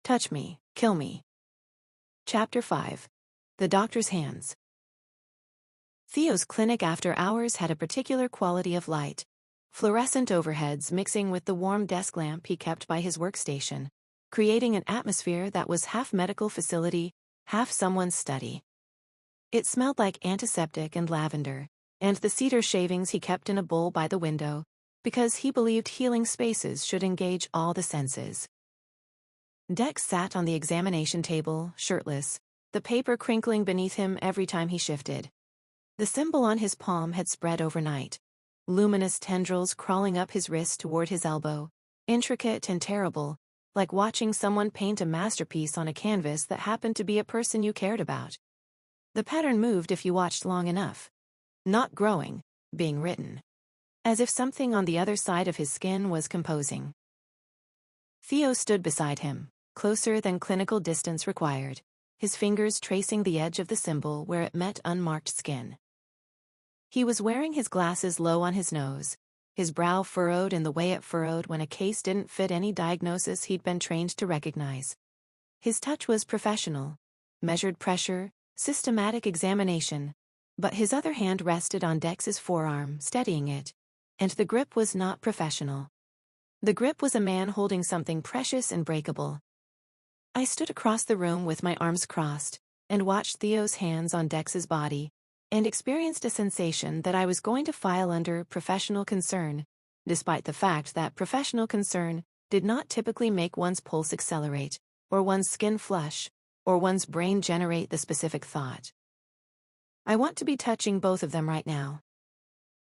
Touch me, kill me. Chapter 5. The Doctor's Hands. Theo's clinic after hours had a particular quality of light. Fluorescent overheads mixing with the warm desk lamp he kept by his workstation, creating an atmosphere that was half medical facility, half someone's study. It smelled like antiseptic and lavender, and the cedar shavings he kept in a bowl by the window, because he believed healing spaces should engage all the senses. Dex sat on the examination table, shirtless, the paper crinkling beneath him every time he shifted. The symbol on his palm had spread overnight, luminous tendrils crawling up his wrist toward his elbow, intricate and terrible, like watching someone paint a masterpiece on a canvas that happened to be a person you cared about. The pattern moved if you watched long enough. Not growing, being written. As if something on the other side of his skin was composing. Theo stood beside him, closer than clinical distance required, his fingers tracing the edge of the symbol where it met unmarked skin. He was wearing his glasses low on his nose, his brow furrowed in the way it furrowed when a case didn't fit any diagnosis he'd been trained to recognize. His touch was professional, measured pressure, systematic examination, but his other hand rested on Dex's forearm, steadying it, and the grip was not professional. The grip was a man holding something precious and breakable. I stood across the room with my arms crossed, and watched Theo's hands on Dex's body, and experienced a sensation that I was going to file under professional concern, despite the fact that professional concern did not typically make one's pulse accelerate, or one's skin flush, or one's brain generate the specific thought. I want to be touching both of them right now.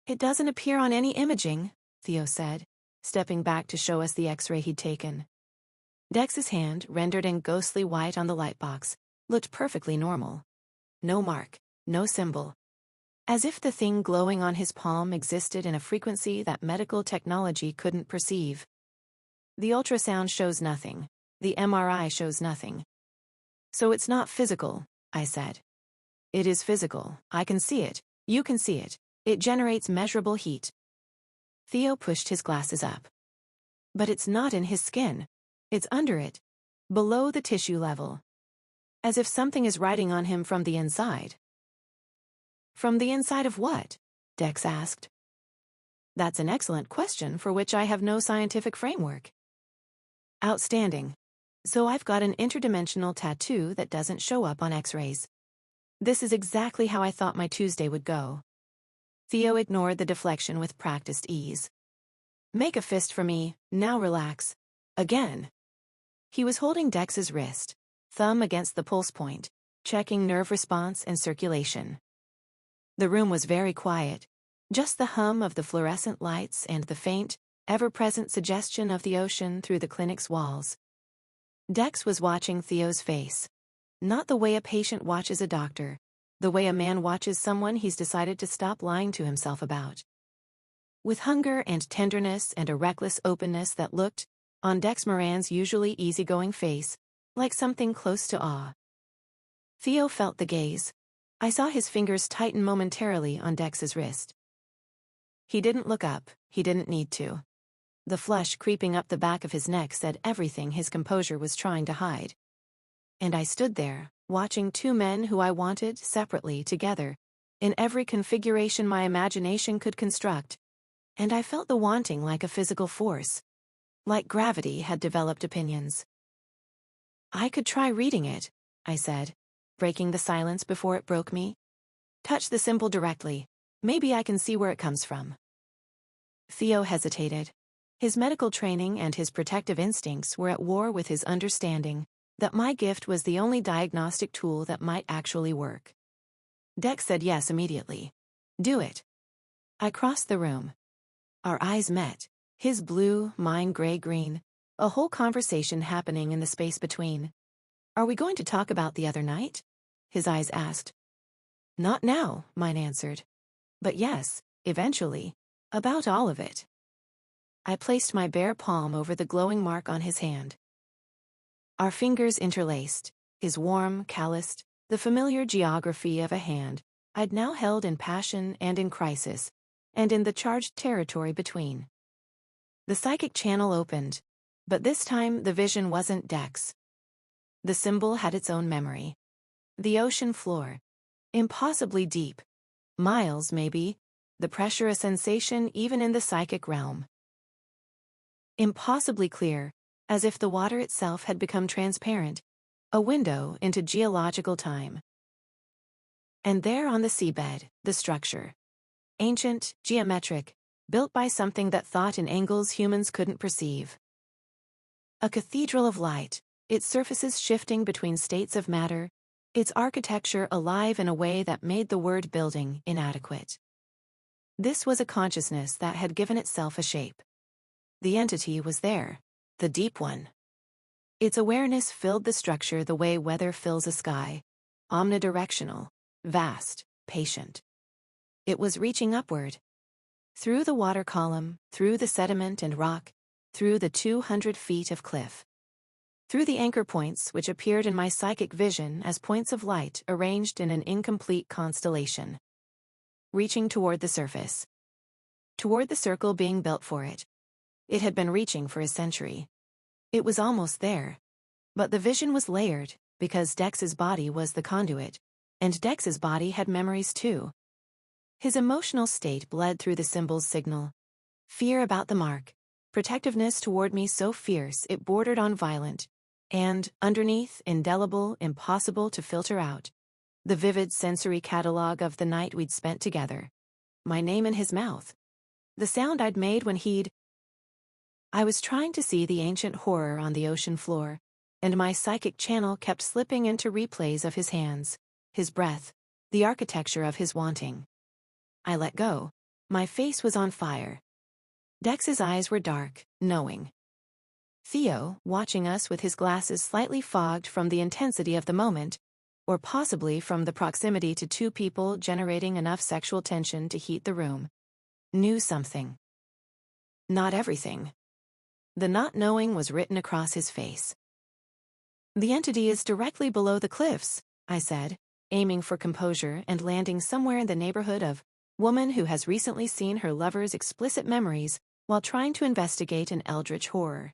It doesn't appear on any imaging, Theo said, stepping back to show us the X-ray he'd taken. Dex's hand, rendered in ghostly white on the lightbox, looked perfectly normal. No mark, no symbol. As if the thing glowing on his palm existed in a frequency that medical technology couldn't perceive. The ultrasound shows nothing. The MRI shows nothing. So it's not physical, I said. It is physical. I can see it. You can see it. It generates measurable heat. Theo pushed his glasses up. But it's not in his skin. It's under it. Below the tissue level. As if something is writing on him from the inside. From the inside of what? Dex asked. That's an excellent question for which I have no scientific framework. Outstanding. So I've got an interdimensional tattoo that doesn't show up on X-rays. This is exactly how I thought my Tuesday would go. Theo ignored the deflection with practiced ease. Make a fist for me, now relax. Again. He was holding Dex's wrist, thumb against the pulse point, checking nerve response and circulation. The room was very quiet, just the hum of the fluorescent lights and the faint, ever-present suggestion of the ocean through the clinic's walls. Dex was watching Theo's face. Not the way a patient watches a doctor, the way a man watches someone he's decided to stop lying to himself about. With hunger and tenderness and a reckless openness that looked, on Dex Moran's usually easygoing face, like something close to awe. Theo felt the gaze. I saw his fingers tighten momentarily on Dex's wrist. He didn't look up, he didn't need to. The flush creeping up the back of his neck said everything his composure was trying to hide. And I stood there, watching two men who I wanted separately together, in every configuration my imagination could construct, and I felt the wanting like a physical force. Like gravity had developed opinions. I could try reading it, I said, breaking the silence before it broke me. Touch the symbol directly. Maybe I can see where it comes from. Theo hesitated. His medical training and his protective instincts were at war with his understanding that my gift was the only diagnostic tool that might actually work. Dex said yes immediately. Do it. I crossed the room. Our eyes met, his blue, mine gray-green, a whole conversation happening in the space between. Are we going to talk about the other night? His eyes asked. Not now, mine answered. But yes, eventually, about all of it. I placed my bare palm over the glowing mark on his hand. Our fingers interlaced, his warm, calloused, the familiar geography of a hand I'd now held in passion and in crisis, and in the charged territory between. The psychic channel opened, but this time the vision wasn't Dex. The symbol had its own memory. The ocean floor. Impossibly deep. Miles, maybe. The pressure a sensation even in the psychic realm. Impossibly clear, as if the water itself had become transparent. A window into geological time. And there on the seabed, the structure. Ancient, geometric, built by something that thought in angles humans couldn't perceive. A cathedral of light, its surfaces shifting between states of matter, its architecture alive in a way that made the word building inadequate. This was a consciousness that had given itself a shape. The entity was there, the deep one. Its awareness filled the structure the way weather fills a sky, omnidirectional, vast, patient. It was reaching upward. Through the water column, through the sediment and rock, through the 200 feet of cliff. Through the anchor points which appeared in my psychic vision as points of light arranged in an incomplete constellation. Reaching toward the surface. Toward the circle being built for it. It had been reaching for a century. It was almost there. But the vision was layered, because Dex's body was the conduit, and Dex's body had memories too. His emotional state bled through the symbol's signal. Fear about the mark. Protectiveness toward me so fierce it bordered on violent. And, underneath, indelible, impossible to filter out. The vivid sensory catalog of the night we'd spent together. My name in his mouth. The sound I'd made when he'd... I was trying to see the ancient horror on the ocean floor, and my psychic channel kept slipping into replays of his hands, his breath, the architecture of his wanting. I let go. My face was on fire. Dex's eyes were dark, knowing. Theo, watching us with his glasses slightly fogged from the intensity of the moment, or possibly from the proximity to two people generating enough sexual tension to heat the room, knew something. Not everything. The not knowing was written across his face. The entity is directly below the cliffs, I said, aiming for composure and landing somewhere in the neighborhood of woman who has recently seen her lover's explicit memories while trying to investigate an eldritch horror.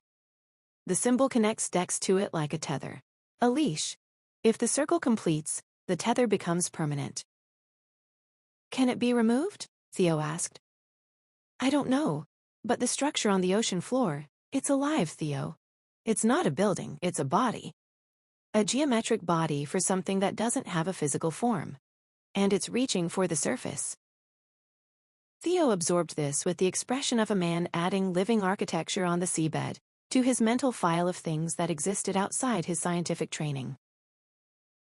The symbol connects Dex to it like a tether. A leash. If the circle completes, the tether becomes permanent. Can it be removed? Theo asked. I don't know, but the structure on the ocean floor, it's alive, Theo. It's not a building, it's a body. A geometric body for something that doesn't have a physical form. And it's reaching for the surface. Theo absorbed this with the expression of a man adding living architecture on the seabed to his mental file of things that existed outside his scientific training.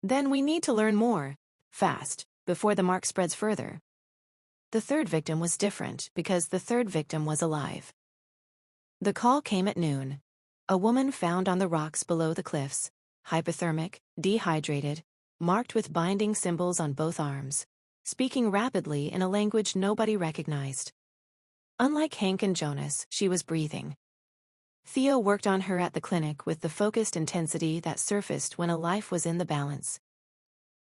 Then we need to learn more, fast, before the mark spreads further. The third victim was different because the third victim was alive. The call came at noon. A woman found on the rocks below the cliffs, hypothermic, dehydrated, marked with binding symbols on both arms, speaking rapidly in a language nobody recognized. Unlike Hank and Jonas, she was breathing. Theo worked on her at the clinic with the focused intensity that surfaced when a life was in the balance.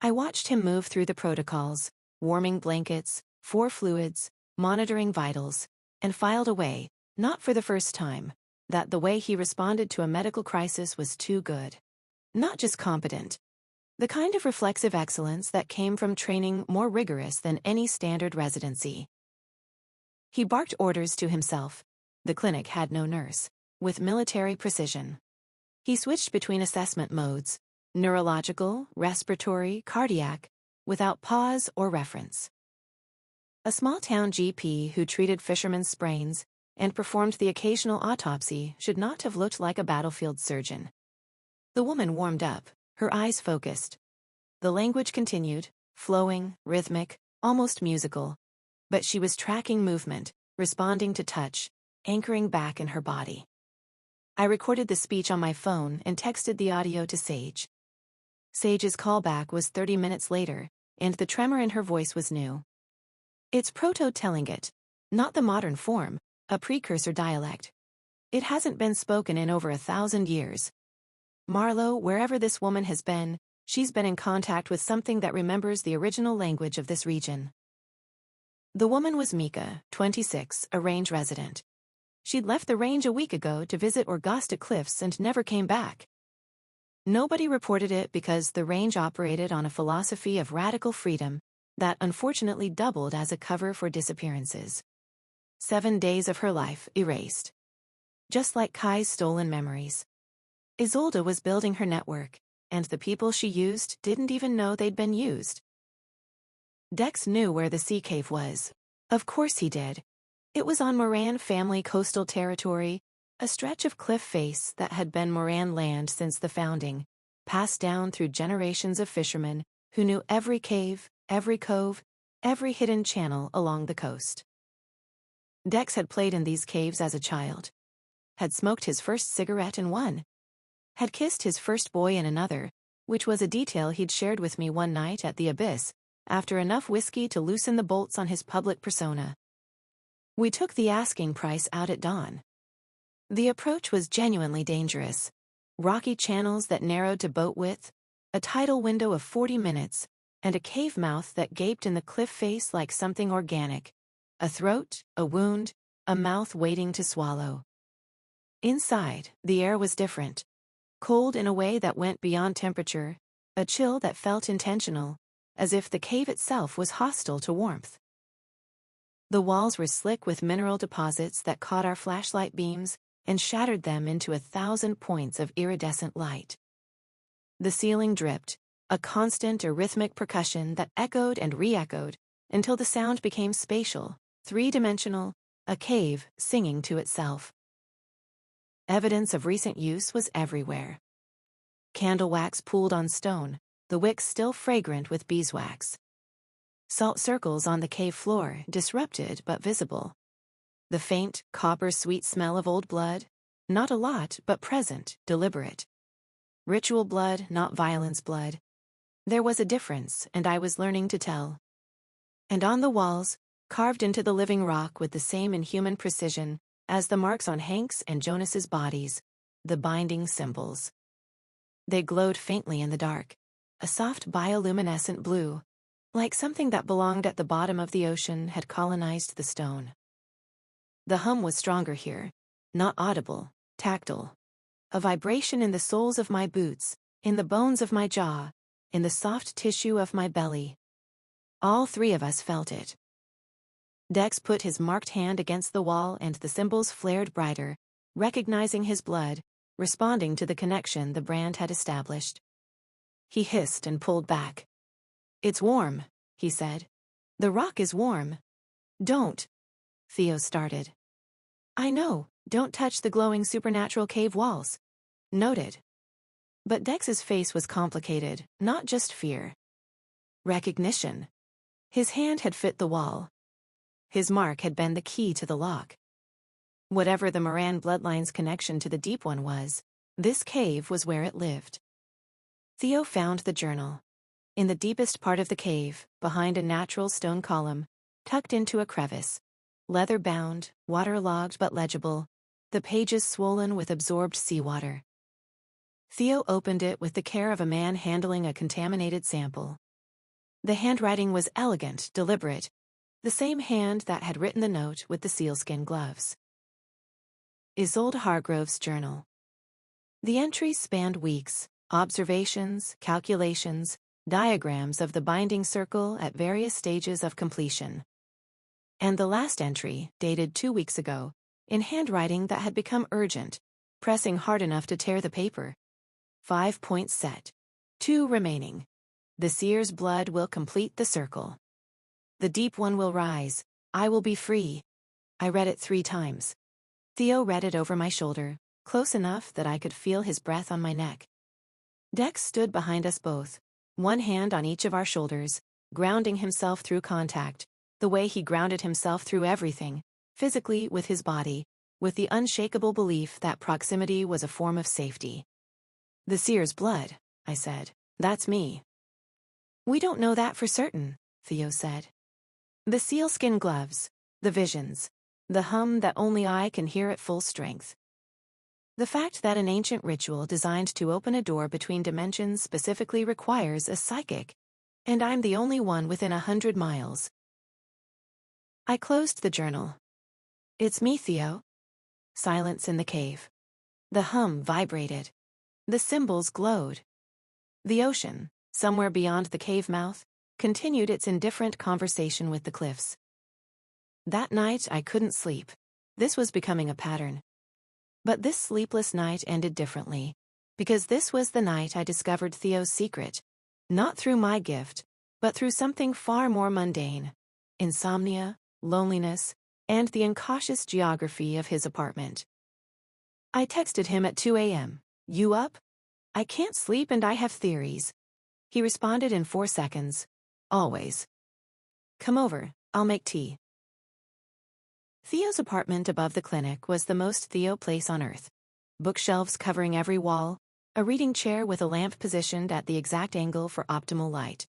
I watched him move through the protocols, warming blankets, 4 fluids, monitoring vitals, and filed away, not for the first time, that the way he responded to a medical crisis was too good. Not just competent. The kind of reflexive excellence that came from training more rigorous than any standard residency. He barked orders to himself. The clinic had no nurse. With military precision. He switched between assessment modes, neurological, respiratory, cardiac, without pause or reference. A small-town GP who treated fishermen's sprains and performed the occasional autopsy should not have looked like a battlefield surgeon. The woman warmed up, her eyes focused. The language continued, flowing, rhythmic, almost musical. But she was tracking movement, responding to touch, anchoring back in her body. I recorded the speech on my phone and texted the audio to Sage. Sage's callback was 30 minutes later, and the tremor in her voice was new. It's Proto-Tellinget, not the modern form, a precursor dialect. It hasn't been spoken in over 1,000 years. Marlow, wherever this woman has been, she's been in contact with something that remembers the original language of this region. The woman was Mika, 26, a range resident. She'd left the range a week ago to visit Orgosta Cliffs and never came back. Nobody reported it because the range operated on a philosophy of radical freedom that unfortunately doubled as a cover for disappearances. 7 days of her life erased. Just like Kai's stolen memories. Isolde was building her network, and the people she used didn't even know they'd been used. Dex knew where the sea cave was. Of course he did. It was on Moran family coastal territory, a stretch of cliff face that had been Moran land since the founding, passed down through generations of fishermen who knew every cave, every cove, every hidden channel along the coast. Dex had played in these caves as a child, had smoked his first cigarette in one, had kissed his first boy in another, which was a detail he'd shared with me one night at the Abyss, after enough whiskey to loosen the bolts on his public persona. We took the asking price out at dawn. The approach was genuinely dangerous. Rocky channels that narrowed to boat width, a tidal window of 40 minutes, and a cave mouth that gaped in the cliff face like something organic. A throat, a wound, a mouth waiting to swallow. Inside, the air was different. Cold in a way that went beyond temperature, a chill that felt intentional, as if the cave itself was hostile to warmth. The walls were slick with mineral deposits that caught our flashlight beams and shattered them into 1,000 points of iridescent light. The ceiling dripped, a constant or rhythmic percussion that echoed and re-echoed until the sound became spatial, three-dimensional, a cave singing to itself. Evidence of recent use was everywhere. Candle wax pooled on stone, the wicks still fragrant with beeswax. Salt circles on the cave floor, disrupted but visible. The faint, copper-sweet smell of old blood, not a lot but present, deliberate. Ritual blood, not violence blood. There was a difference, and I was learning to tell. And on the walls, carved into the living rock with the same inhuman precision as the marks on Hank's and Jonas's bodies, the binding symbols. They glowed faintly in the dark, a soft bioluminescent blue, like something that belonged at the bottom of the ocean had colonized the stone. The hum was stronger here, not audible, tactile. A vibration in the soles of my boots, in the bones of my jaw, in the soft tissue of my belly. All three of us felt it. Dex put his marked hand against the wall and the symbols flared brighter, recognizing his blood, responding to the connection the brand had established. He hissed and pulled back. "It's warm," he said. "The rock is warm." "Don't," Theo started. "I know, don't touch the glowing supernatural cave walls." "Noted." But Dex's face was complicated, not just fear. Recognition. His hand had fit the wall. His mark had been the key to the lock. Whatever the Moran bloodline's connection to the Deep One was, this cave was where it lived. Theo found the journal. In the deepest part of the cave, behind a natural stone column, tucked into a crevice. Leather-bound, waterlogged but legible, the pages swollen with absorbed seawater. Theo opened it with the care of a man handling a contaminated sample. The handwriting was elegant, deliberate, the same hand that had written the note with the sealskin gloves. Isolde Hargrove's journal. The entries spanned weeks, observations, calculations, diagrams of the binding circle at various stages of completion. And the last entry, dated 2 weeks ago, in handwriting that had become urgent, pressing hard enough to tear the paper. 5 points set. 2 remaining. The seer's blood will complete the circle. The Deep One will rise. I will be free. I read it 3 times. Theo read it over my shoulder, close enough that I could feel his breath on my neck. Dex stood behind us both, one hand on each of our shoulders, grounding himself through contact, the way he grounded himself through everything, physically with his body, with the unshakable belief that proximity was a form of safety. "The seer's blood," I said. "That's me." "We don't know that for certain," Theo said. "The sealskin gloves, the visions, the hum that only I can hear at full strength. The fact that an ancient ritual designed to open a door between dimensions specifically requires a psychic, and I'm the only one within 100 miles. I closed the journal. "It's me, Theo." Silence in the cave. The hum vibrated. The symbols glowed. The ocean, somewhere beyond the cave mouth, continued its indifferent conversation with the cliffs. That night I couldn't sleep. This was becoming a pattern. But this sleepless night ended differently, because this was the night I discovered Theo's secret, not through my gift, but through something far more mundane: insomnia, loneliness, and the incautious geography of his apartment. I texted him at 2 a.m. "You up?" "I can't sleep and I have theories." He responded in 4 seconds. "Always." "Come over, I'll make tea." Theo's apartment above the clinic was the most Theo place on earth. Bookshelves covering every wall, a reading chair with a lamp positioned at the exact angle for optimal light.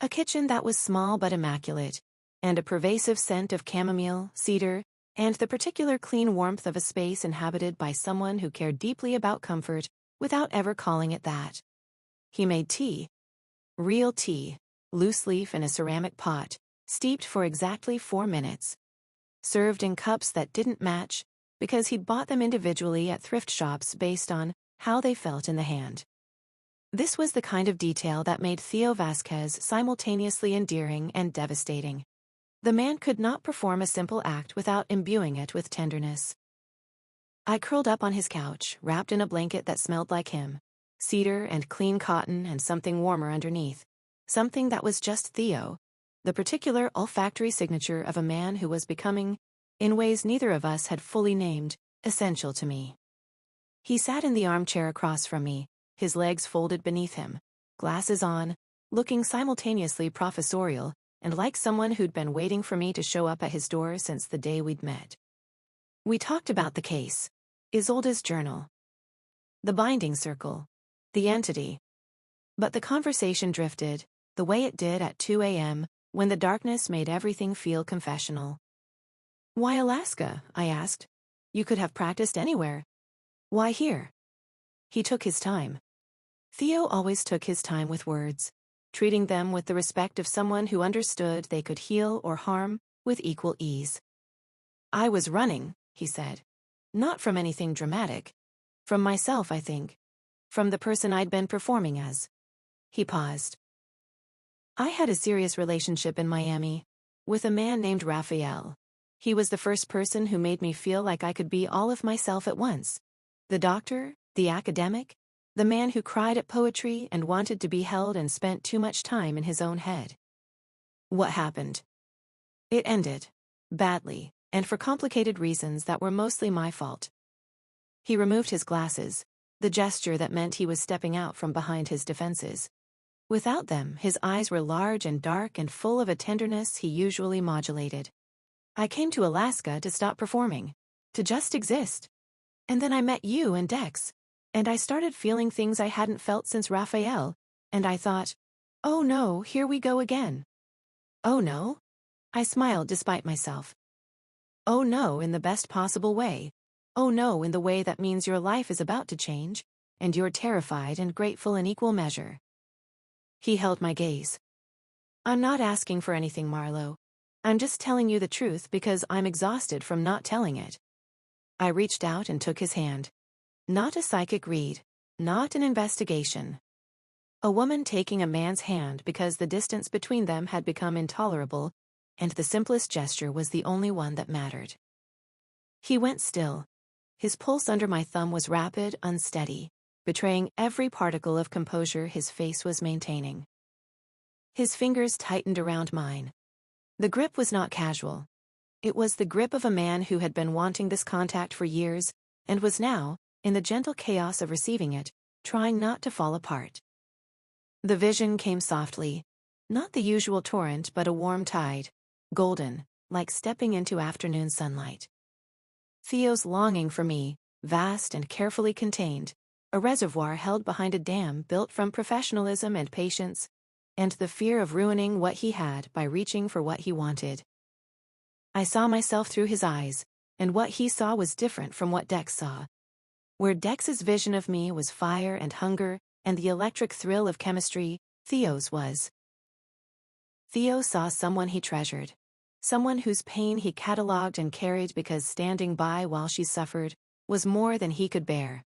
A kitchen that was small but immaculate, and a pervasive scent of chamomile, cedar, and the particular clean warmth of a space inhabited by someone who cared deeply about comfort without ever calling it that. He made tea. Real tea, loose leaf in a ceramic pot, steeped for exactly 4 minutes. Served in cups that didn't match, because he'd bought them individually at thrift shops based on how they felt in the hand. This was the kind of detail that made Theo Vasquez simultaneously endearing and devastating. The man could not perform a simple act without imbuing it with tenderness. I curled up on his couch, wrapped in a blanket that smelled like him, cedar and clean cotton and something warmer underneath, something that was just Theo, the particular olfactory signature of a man who was becoming, in ways neither of us had fully named, essential to me. He sat in the armchair across from me, his legs folded beneath him, glasses on, looking simultaneously professorial and like someone who'd been waiting for me to show up at his door since the day we'd met. We talked about the case, Isolde's journal, the binding circle, the entity. But the conversation drifted, the way it did at 2 a.m., when the darkness made everything feel confessional. "Why Alaska?" I asked. "You could have practiced anywhere. Why here?" He took his time. Theo always took his time with words, treating them with the respect of someone who understood they could heal or harm with equal ease. "I was running," he said. "Not from anything dramatic. From myself, I think. From the person I'd been performing as." He paused. "I had a serious relationship in Miami, with a man named Raphael. He was the first person who made me feel like I could be all of myself at once. The doctor, the academic, the man who cried at poetry and wanted to be held and spent too much time in his own head." "What happened?" "It ended. Badly, and for complicated reasons that were mostly my fault." He removed his glasses, the gesture that meant he was stepping out from behind his defenses. Without them, his eyes were large and dark and full of a tenderness he usually modulated. "I came to Alaska to stop performing, to just exist. And then I met you and Dex, and I started feeling things I hadn't felt since Raphael, and I thought, oh no, here we go again." "Oh no?" I smiled despite myself. "Oh no, in the best possible way. Oh no, in the way that means your life is about to change, and you're terrified and grateful in equal measure." He held my gaze. "I'm not asking for anything, Marlow. I'm just telling you the truth because I'm exhausted from not telling it." I reached out and took his hand. Not a psychic read, not an investigation. A woman taking a man's hand because the distance between them had become intolerable, and the simplest gesture was the only one that mattered. He went still. His pulse under my thumb was rapid, unsteady, betraying every particle of composure his face was maintaining. His fingers tightened around mine. The grip was not casual. It was the grip of a man who had been wanting this contact for years, and was now, in the gentle chaos of receiving it, trying not to fall apart. The vision came softly, not the usual torrent but a warm tide, golden, like stepping into afternoon sunlight. Theo's longing for me, vast and carefully contained, a reservoir held behind a dam built from professionalism and patience, and the fear of ruining what he had by reaching for what he wanted. I saw myself through his eyes, and what he saw was different from what Dex saw. Where Dex's vision of me was fire and hunger and the electric thrill of chemistry, Theo's was. Theo saw someone he treasured, someone whose pain he catalogued and carried because standing by while she suffered was more than he could bear.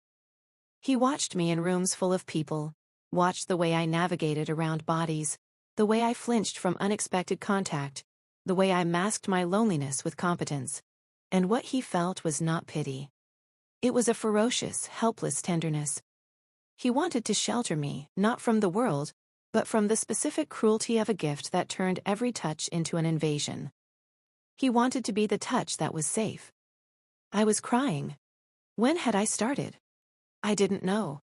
He watched me in rooms full of people, watched the way I navigated around bodies, the way I flinched from unexpected contact, the way I masked my loneliness with competence. And what he felt was not pity. It was a ferocious, helpless tenderness. He wanted to shelter me, not from the world, but from the specific cruelty of a gift that turned every touch into an invasion. He wanted to be the touch that was safe. I was crying. When had I started? I didn't know.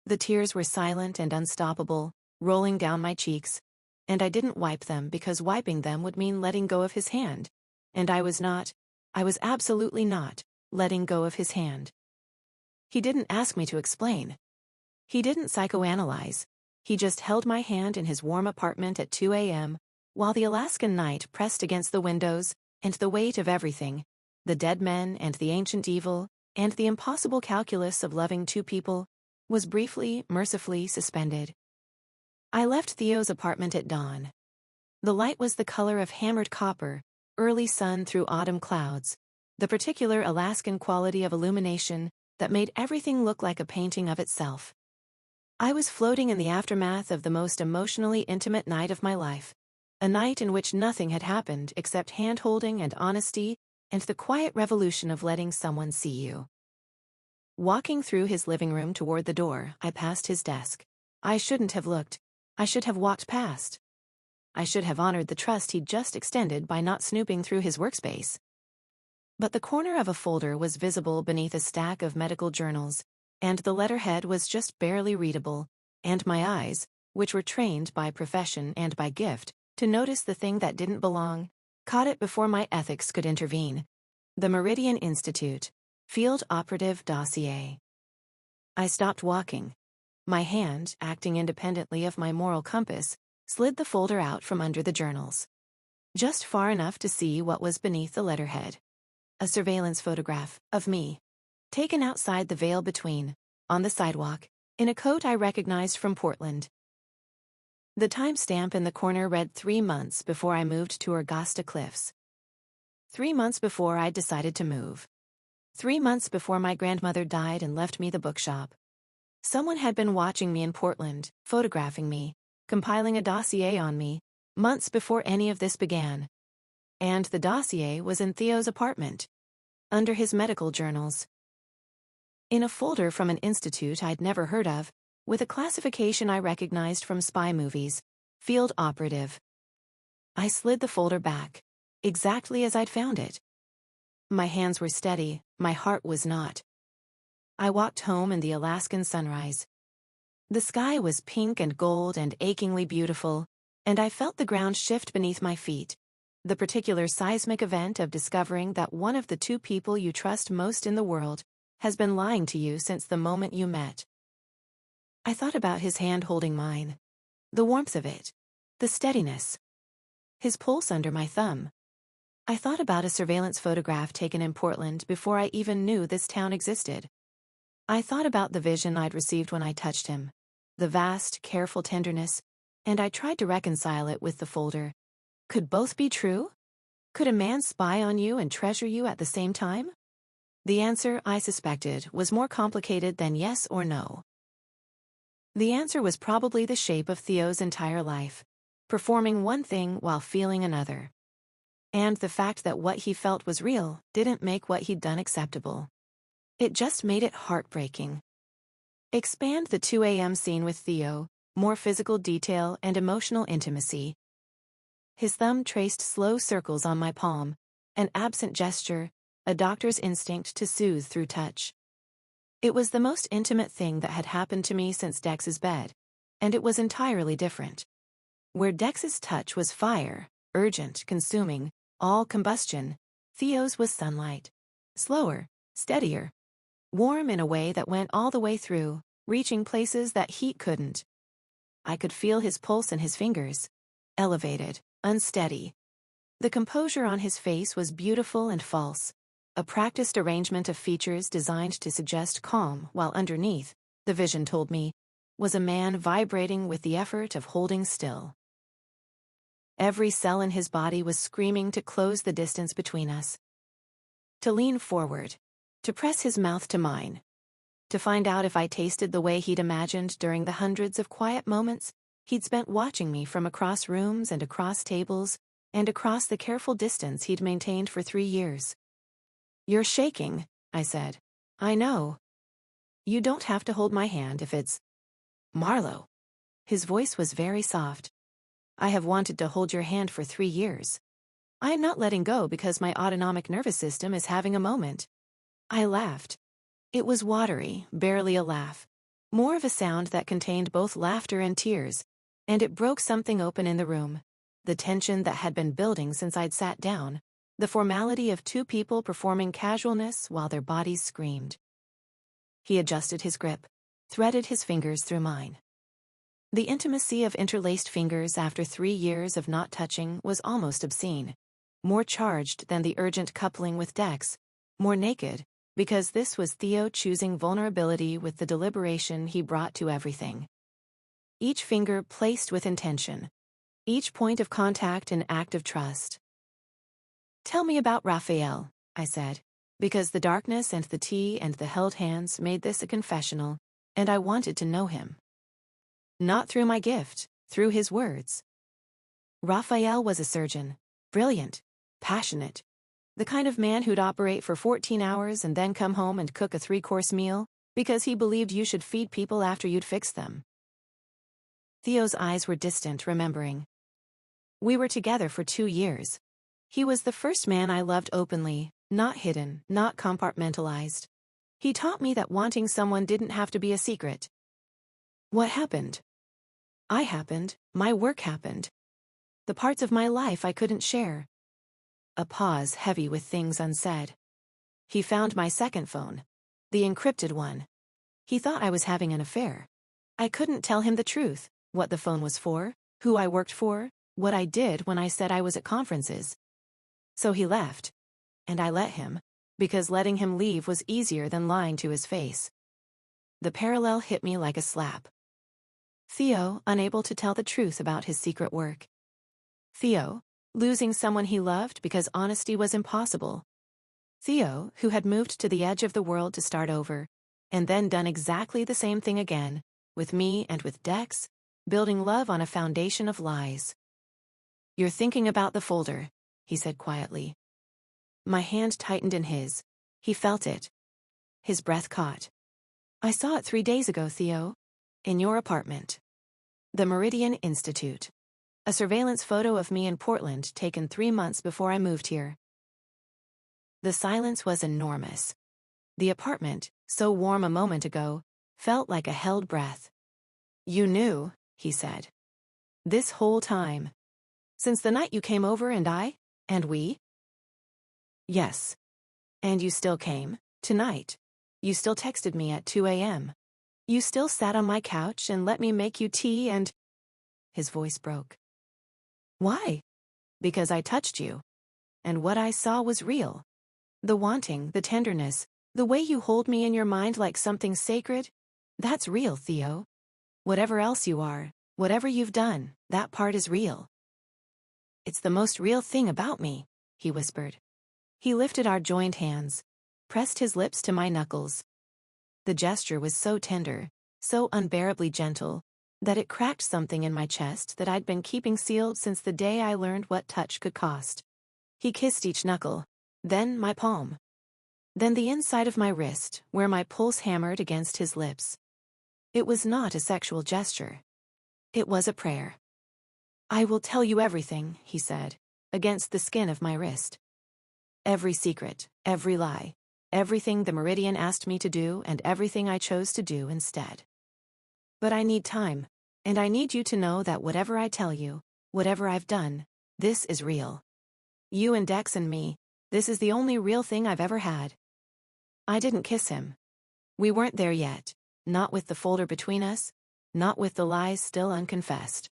The tears were silent and unstoppable, rolling down my cheeks, and I didn't wipe them because wiping them would mean letting go of his hand. And I was absolutely not, letting go of his hand. He didn't ask me to explain. He didn't psychoanalyze. He just held my hand in his warm apartment at 2 a.m., while the Alaskan night pressed against the windows, and the weight of everything, the dead men and the ancient evil, and the impossible calculus of loving two people, was briefly, mercifully suspended. I left Theo's apartment at dawn. The light was the color of hammered copper, early sun through autumn clouds, the particular Alaskan quality of illumination that made everything look like a painting of itself. I was floating in the aftermath of the most emotionally intimate night of my life, a night in which nothing had happened except hand-holding and honesty and the quiet revolution of letting someone see you. Walking through his living room toward the door, I passed his desk. I shouldn't have looked. I should have walked past. I should have honored the trust he'd just extended by not snooping through his workspace. But the corner of a folder was visible beneath a stack of medical journals, and the letterhead was just barely readable, and my eyes, which were trained by profession and by gift to notice the thing that didn't belong, caught it before my ethics could intervene. The Meridian Institute, Field Operative Dossier. I stopped walking. My hand, acting independently of my moral compass, slid the folder out from under the journals. Just far enough to see what was beneath the letterhead. A surveillance photograph of me, taken outside the veil between, on the sidewalk, in a coat I recognized from Portland. The timestamp in the corner read 3 months before I moved to Augusta Cliffs. 3 months before I decided to move. 3 months before my grandmother died and left me the bookshop. Someone had been watching me in Portland, photographing me, compiling a dossier on me, months before any of this began. And the dossier was in Theo's apartment, under his medical journals. In a folder from an institute I'd never heard of, with a classification I recognized from spy movies, Field Operative. I slid the folder back, exactly as I'd found it. My hands were steady, my heart was not. I walked home in the Alaskan sunrise. The sky was pink and gold and achingly beautiful, and I felt the ground shift beneath my feet. The particular seismic event of discovering that one of the two people you trust most in the world has been lying to you since the moment you met. I thought about his hand holding mine, the warmth of it, the steadiness, his pulse under my thumb. I thought about a surveillance photograph taken in Portland before I even knew this town existed. I thought about the vision I'd received when I touched him, the vast, careful tenderness, and I tried to reconcile it with the folder. Could both be true? Could a man spy on you and treasure you at the same time? The answer, I suspected, was more complicated than yes or no. The answer was probably the shape of Theo's entire life, performing one thing while feeling another. And the fact that what he felt was real didn't make what he'd done acceptable. It just made it heartbreaking. Expand the 2 a.m. scene with Theo, more physical detail and emotional intimacy. His thumb traced slow circles on my palm, an absent gesture, a doctor's instinct to soothe through touch. It was the most intimate thing that had happened to me since Dex's bed, and it was entirely different. Where Dex's touch was fire, urgent, consuming, all combustion, Theo's was sunlight. Slower, steadier, warm in a way that went all the way through, reaching places that heat couldn't. I could feel his pulse in his fingers, elevated, unsteady. The composure on his face was beautiful and false, a practiced arrangement of features designed to suggest calm while underneath, the vision told me, was a man vibrating with the effort of holding still. Every cell in his body was screaming to close the distance between us. To lean forward, to press his mouth to mine. To find out if I tasted the way he'd imagined during the hundreds of quiet moments he'd spent watching me from across rooms and across tables and across the careful distance he'd maintained for 3 years. "You're shaking," I said. "I know. You don't have to hold my hand if it's Marlow." His voice was very soft. "I have wanted to hold your hand for 3 years. I am not letting go because my autonomic nervous system is having a moment." I laughed. It was watery, barely a laugh. More of a sound that contained both laughter and tears, and it broke something open in the room. The tension that had been building since I'd sat down, the formality of 2 people performing casualness while their bodies screamed. He adjusted his grip, threaded his fingers through mine. The intimacy of interlaced fingers after 3 years of not touching was almost obscene, more charged than the urgent coupling with Dex, more naked, because this was Theo choosing vulnerability with the deliberation he brought to everything. Each finger placed with intention, each point of contact an act of trust. "Tell me about Raphael," I said, because the darkness and the tea and the held hands made this a confessional, and I wanted to know him. Not through my gift, through his words. Raphael was a surgeon, brilliant, passionate, the kind of man who'd operate for 14 hours and then come home and cook a 3-course meal because he believed you should feed people after you'd fixed them. Theo's eyes were distant, remembering. We were together for 2 years. He was the first man I loved openly, not hidden, not compartmentalized. He taught me that wanting someone didn't have to be a secret. What happened? I happened, my work happened. The parts of my life I couldn't share. A pause heavy with things unsaid. He found my second phone, the encrypted one. He thought I was having an affair. I couldn't tell him the truth, what the phone was for, who I worked for, what I did when I said I was at conferences. So he left, and I let him, because letting him leave was easier than lying to his face. The parallel hit me like a slap. Theo, unable to tell the truth about his secret work. Theo, losing someone he loved because honesty was impossible. Theo, who had moved to the edge of the world to start over, and then done exactly the same thing again, with me and with Dex, building love on a foundation of lies. "You're thinking about the folder," he said quietly. My hand tightened in his. He felt it. His breath caught. "I saw it 3 days ago, Theo. In your apartment. The Meridian Institute. A surveillance photo of me in Portland taken 3 months before I moved here." The silence was enormous. The apartment, so warm a moment ago, felt like a held breath. "You knew," he said. "This whole time. Since the night you came over and we?" "Yes. And you still came, tonight. You still texted me at 2 a.m. You still sat on my couch and let me make you tea and—" His voice broke. "Why?" "Because I touched you. And what I saw was real. The wanting, the tenderness, the way you hold me in your mind like something sacred, that's real, Theo. Whatever else you are, whatever you've done, that part is real." "It's the most real thing about me," he whispered. He lifted our joined hands, pressed his lips to my knuckles. The gesture was so tender, so unbearably gentle, that it cracked something in my chest that I'd been keeping sealed since the day I learned what touch could cost. He kissed each knuckle, then my palm. Then the inside of my wrist, where my pulse hammered against his lips. It was not a sexual gesture. It was a prayer. "I will tell you everything," he said, against the skin of my wrist. Every secret, every lie, everything the Meridian asked me to do and everything I chose to do instead. But I need time, and I need you to know that whatever I tell you, whatever I've done, this is real. You and Dex and me, this is the only real thing I've ever had." I didn't kiss him. We weren't there yet, not with the folder between us, not with the lies still unconfessed.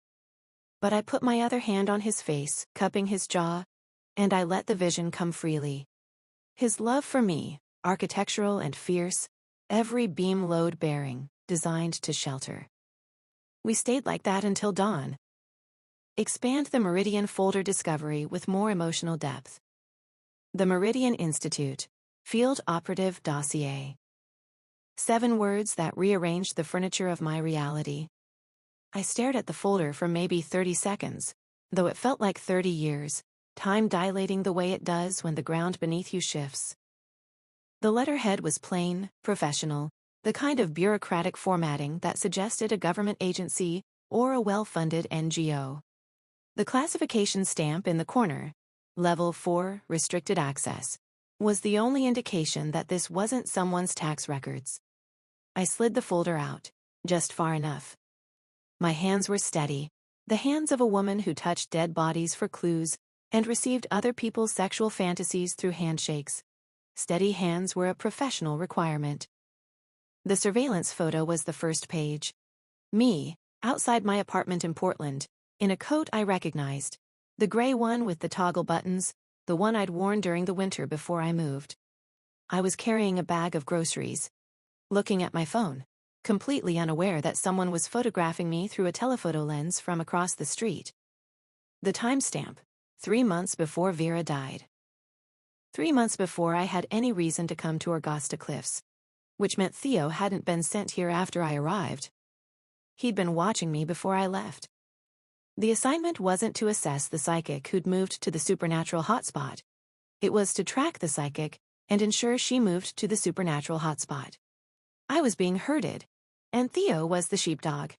But I put my other hand on his face, cupping his jaw, and I let the vision come freely. His love for me, architectural and fierce, every beam load bearing, designed to shelter. We stayed like that until dawn. Expand the Meridian folder discovery with more emotional depth. The Meridian Institute, Field Operative Dossier. 7 words that rearranged the furniture of my reality. I stared at the folder for maybe 30 seconds, though it felt like 30 years, time dilating the way it does when the ground beneath you shifts. The letterhead was plain, professional, the kind of bureaucratic formatting that suggested a government agency or a well-funded NGO. The classification stamp in the corner, Level 4, Restricted Access, was the only indication that this wasn't someone's tax records. I slid the folder out, just far enough. My hands were steady, the hands of a woman who touched dead bodies for clues and received other people's sexual fantasies through handshakes. Steady hands were a professional requirement. The surveillance photo was the first page. Me, outside my apartment in Portland, in a coat I recognized, the gray one with the toggle buttons, the one I'd worn during the winter before I moved. I was carrying a bag of groceries, looking at my phone, completely unaware that someone was photographing me through a telephoto lens from across the street. The timestamp, 3 months before Vera died. 3 months before I had any reason to come to Augusta Cliffs, which meant Theo hadn't been sent here after I arrived. He'd been watching me before I left. The assignment wasn't to assess the psychic who'd moved to the supernatural hotspot. It was to track the psychic and ensure she moved to the supernatural hotspot. I was being herded, and Theo was the sheepdog.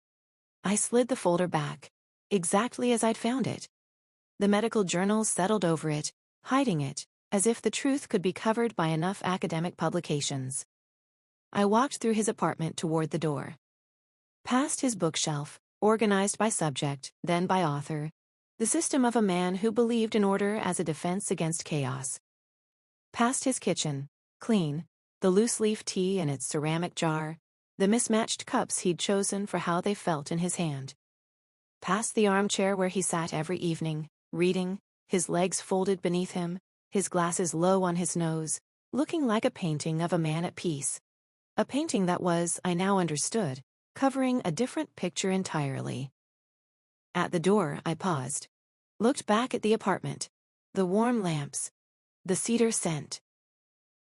I slid the folder back, exactly as I'd found it. The medical journals settled over it, hiding it, as if the truth could be covered by enough academic publications. I walked through his apartment toward the door. Past his bookshelf, organized by subject, then by author, the system of a man who believed in order as a defense against chaos. Past his kitchen, clean, the loose-leaf tea in its ceramic jar, the mismatched cups he'd chosen for how they felt in his hand. Past the armchair where he sat every evening, reading, his legs folded beneath him, his glasses low on his nose, looking like a painting of a man at peace. A painting that was, I now understood, covering a different picture entirely. At the door, I paused, looked back at the apartment, the warm lamps, the cedar scent,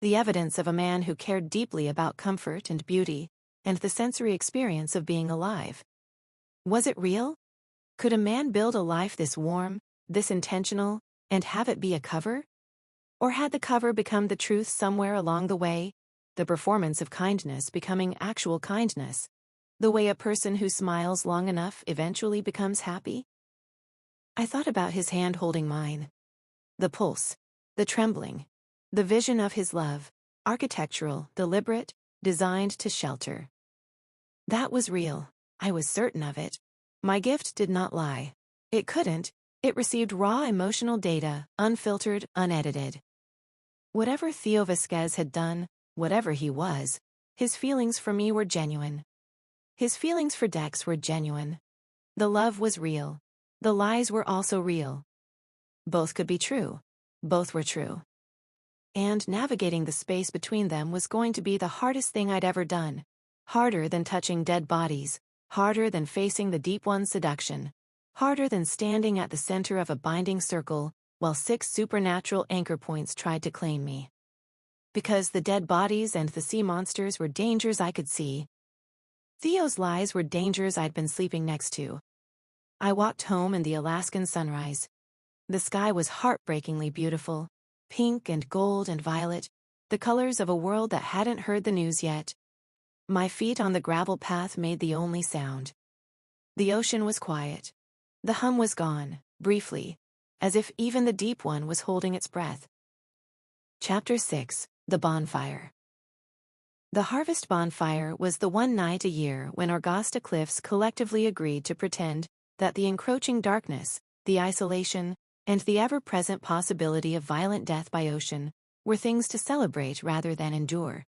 the evidence of a man who cared deeply about comfort and beauty, and the sensory experience of being alive. Was it real? Could a man build a life this warm, this intentional, and have it be a cover? Or had the cover become the truth somewhere along the way, the performance of kindness becoming actual kindness, the way a person who smiles long enough eventually becomes happy? I thought about his hand holding mine. The pulse, the trembling, the vision of his love, architectural, deliberate, designed to shelter. That was real. I was certain of it. My gift did not lie. It couldn't. It received raw emotional data, unfiltered, unedited. Whatever Theo Vasquez had done, whatever he was, his feelings for me were genuine. His feelings for Dex were genuine. The love was real. The lies were also real. Both could be true. Both were true. And navigating the space between them was going to be the hardest thing I'd ever done. Harder than touching dead bodies, harder than facing the deep one's seduction, harder than standing at the center of a binding circle while 6 supernatural anchor points tried to claim me. Because the dead bodies and the sea monsters were dangers I could see. Theo's lies were dangers I'd been sleeping next to. I walked home in the Alaskan sunrise. The sky was heartbreakingly beautiful, pink and gold and violet, the colors of a world that hadn't heard the news yet. My feet on the gravel path made the only sound. The ocean was quiet. The hum was gone, briefly, as if even the deep one was holding its breath. Chapter 6, The Bonfire. The Harvest Bonfire was the one night a year when Augusta Cliffs collectively agreed to pretend that the encroaching darkness, the isolation, and the ever-present possibility of violent death by ocean were things to celebrate rather than endure.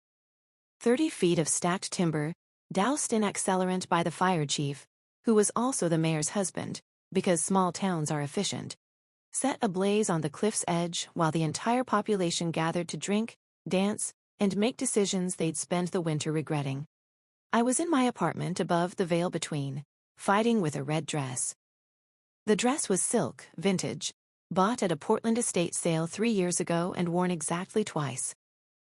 30 feet of stacked timber, doused in accelerant by the fire chief, who was also the mayor's husband, because small towns are efficient, set ablaze on the cliff's edge while the entire population gathered to drink, dance, and make decisions they'd spend the winter regretting. I was in my apartment above the veil between, fighting with a red dress. The dress was silk, vintage, bought at a Portland estate sale 3 years ago and worn exactly twice.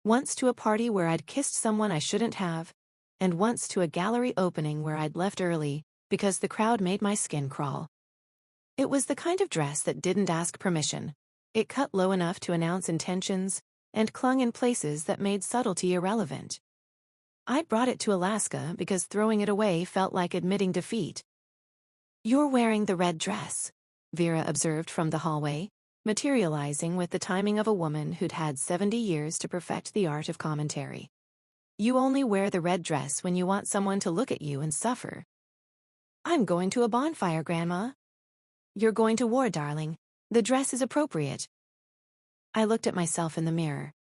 Once to a party where I'd kissed someone I shouldn't have, and once to a gallery opening where I'd left early because the crowd made my skin crawl. It was the kind of dress that didn't ask permission. It cut low enough to announce intentions and clung in places that made subtlety irrelevant. I'd brought it to Alaska because throwing it away felt like admitting defeat. "You're wearing the red dress," Vera observed from the hallway, materializing with the timing of a woman who'd had 70 years to perfect the art of commentary. "You only wear the red dress when you want someone to look at you and suffer." "I'm going to a bonfire, Grandma." "You're going to war, darling. The dress is appropriate." I looked at myself in the mirror.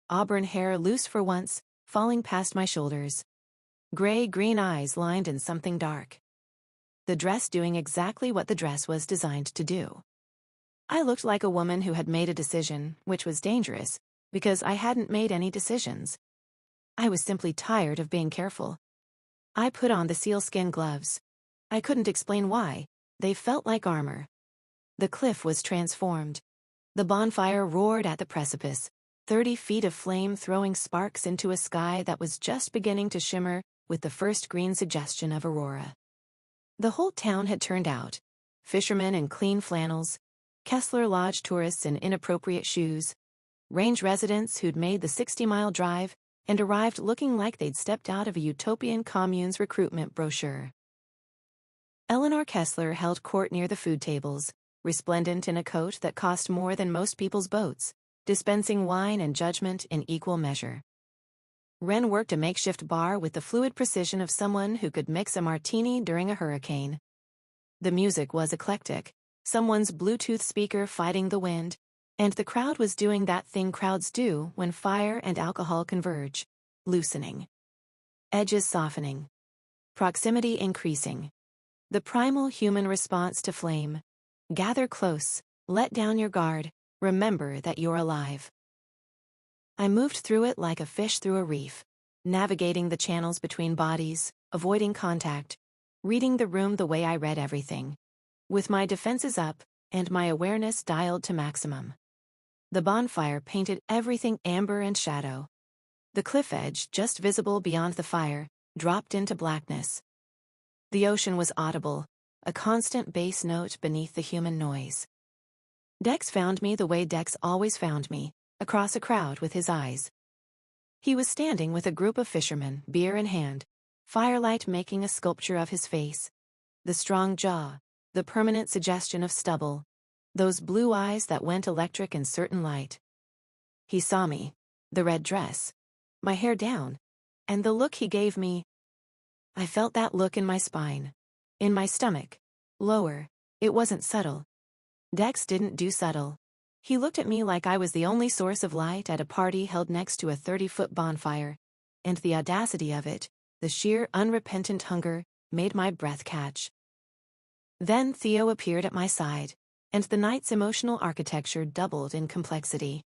Auburn hair loose for once, falling past my shoulders. Gray-green eyes lined in something dark. The dress doing exactly what the dress was designed to do. I looked like a woman who had made a decision, which was dangerous, because I hadn't made any decisions. I was simply tired of being careful. I put on the sealskin gloves. I couldn't explain why. They felt like armor. The cliff was transformed. The bonfire roared at the precipice, 30 feet of flame throwing sparks into a sky that was just beginning to shimmer with the first green suggestion of aurora. The whole town had turned out. Fishermen in clean flannels, Kessler Lodge tourists in inappropriate shoes, range residents who'd made the 60-mile drive and arrived looking like they'd stepped out of a utopian commune's recruitment brochure. Eleanor Kessler held court near the food tables, resplendent in a coat that cost more than most people's boats, dispensing wine and judgment in equal measure. Wren worked a makeshift bar with the fluid precision of someone who could mix a martini during a hurricane. The music was eclectic, someone's Bluetooth speaker fighting the wind, and the crowd was doing that thing crowds do when fire and alcohol converge, loosening. Edges softening. Proximity increasing. The primal human response to flame. Gather close, let down your guard, remember that you're alive. I moved through it like a fish through a reef, navigating the channels between bodies, avoiding contact, reading the room the way I read everything, with my defenses up and my awareness dialed to maximum. The bonfire painted everything amber and shadow. The cliff edge, just visible beyond the fire, dropped into blackness. The ocean was audible, a constant bass note beneath the human noise. Dex found me the way Dex always found me, across a crowd with his eyes. He was standing with a group of fishermen, beer in hand, firelight making a sculpture of his face. The strong jaw, the permanent suggestion of stubble, those blue eyes that went electric in certain light. He saw me, the red dress, my hair down, and the look he gave me. I felt that look in my spine, in my stomach, lower. It wasn't subtle. Dex didn't do subtle. He looked at me like I was the only source of light at a party held next to a 30-foot bonfire, and the audacity of it, the sheer unrepentant hunger, made my breath catch. Then Theo appeared at my side, and the night's emotional architecture doubled in complexity.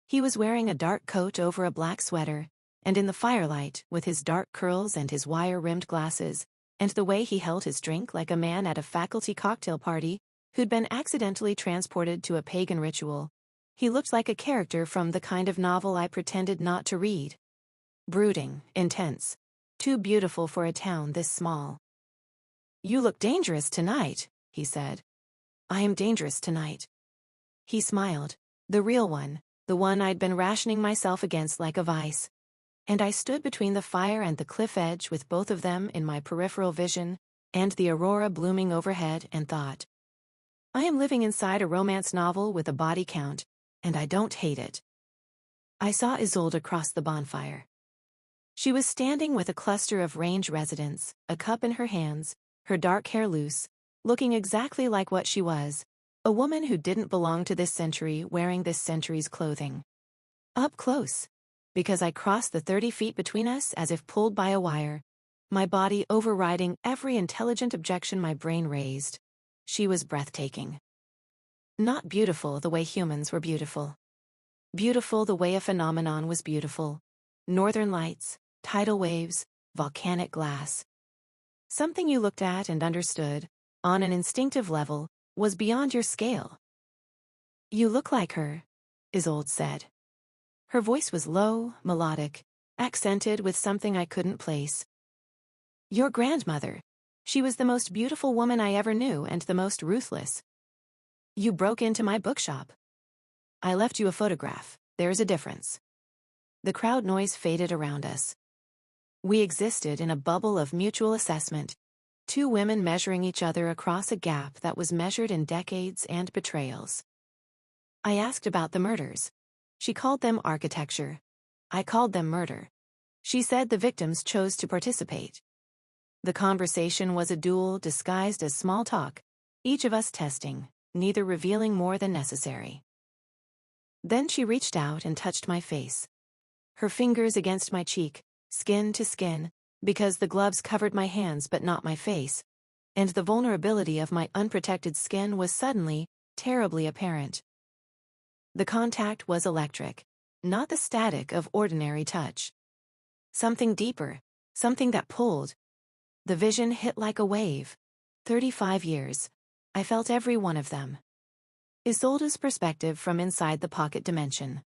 He was wearing a dark coat over a black sweater, and in the firelight, with his dark curls and his wire-rimmed glasses, and the way he held his drink like a man at a faculty cocktail party who'd been accidentally transported to a pagan ritual, he looked like a character from the kind of novel I pretended not to read. Brooding, intense, too beautiful for a town this small. "You look dangerous tonight," he said. "I am dangerous tonight." He smiled, the real one, the one I'd been rationing myself against like a vice. And I stood between the fire and the cliff edge with both of them in my peripheral vision, and the aurora blooming overhead, and thought, I am living inside a romance novel with a body count, and I don't hate it. I saw Isolde cross the bonfire. She was standing with a cluster of range residents, a cup in her hands, her dark hair loose, looking exactly like what she was, a woman who didn't belong to this century wearing this century's clothing. Up close, because I crossed the 30 feet between us as if pulled by a wire, my body overriding every intelligent objection my brain raised. She was breathtaking. Not beautiful the way humans were beautiful. Beautiful the way a phenomenon was beautiful. Northern lights, tidal waves, volcanic glass. Something you looked at and understood, on an instinctive level, was beyond your scale. "You look like her," Isolde said. Her voice was low, melodic, accented with something I couldn't place, Your grandmother. She was the most beautiful woman I ever knew and the most ruthless. You broke into my bookshop. I left you a photograph. There's a difference. The crowd noise faded around us. We existed in a bubble of mutual assessment, two women measuring each other across a gap that was measured in decades and betrayals. I asked about the murders. She called them architecture. I called them murder. She said the victims chose to participate. The conversation was a duel disguised as small talk, each of us testing, neither revealing more than necessary. Then she reached out and touched my face. Her fingers against my cheek, skin to skin, because the gloves covered my hands but not my face, and the vulnerability of my unprotected skin was suddenly, terribly apparent. The contact was electric, not the static of ordinary touch. Something deeper, something that pulled. The vision hit like a wave. 35 years. I felt every one of them. Isolde's perspective from inside the pocket dimension.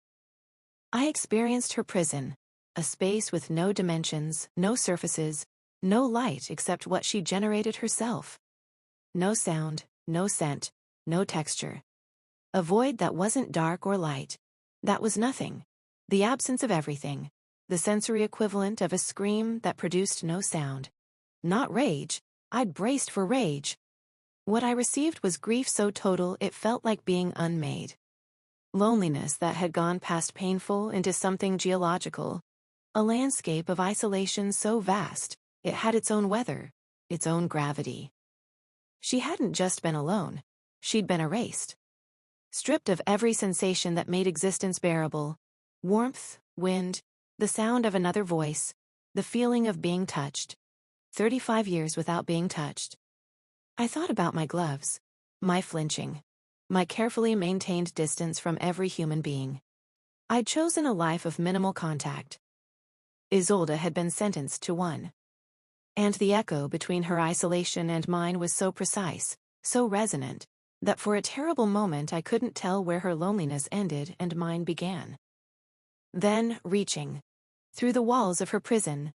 I experienced her prison, a space with no dimensions, no surfaces, no light except what she generated herself. No sound, no scent, no texture. A void that wasn't dark or light. That was nothing. The absence of everything. The sensory equivalent of a scream that produced no sound. Not rage. I'd braced for rage. What I received was grief so total it felt like being unmade. Loneliness that had gone past painful into something geological. A landscape of isolation so vast, it had its own weather, its own gravity. She hadn't just been alone. She'd been erased. Stripped of every sensation that made existence bearable. Warmth, wind, the sound of another voice, the feeling of being touched. 35 years without being touched. I thought about my gloves, my flinching, my carefully maintained distance from every human being. I'd chosen a life of minimal contact. Isolde had been sentenced to one. And the echo between her isolation and mine was so precise, so resonant, that for a terrible moment I couldn't tell where her loneliness ended and mine began. Then, reaching, through the walls of her prison,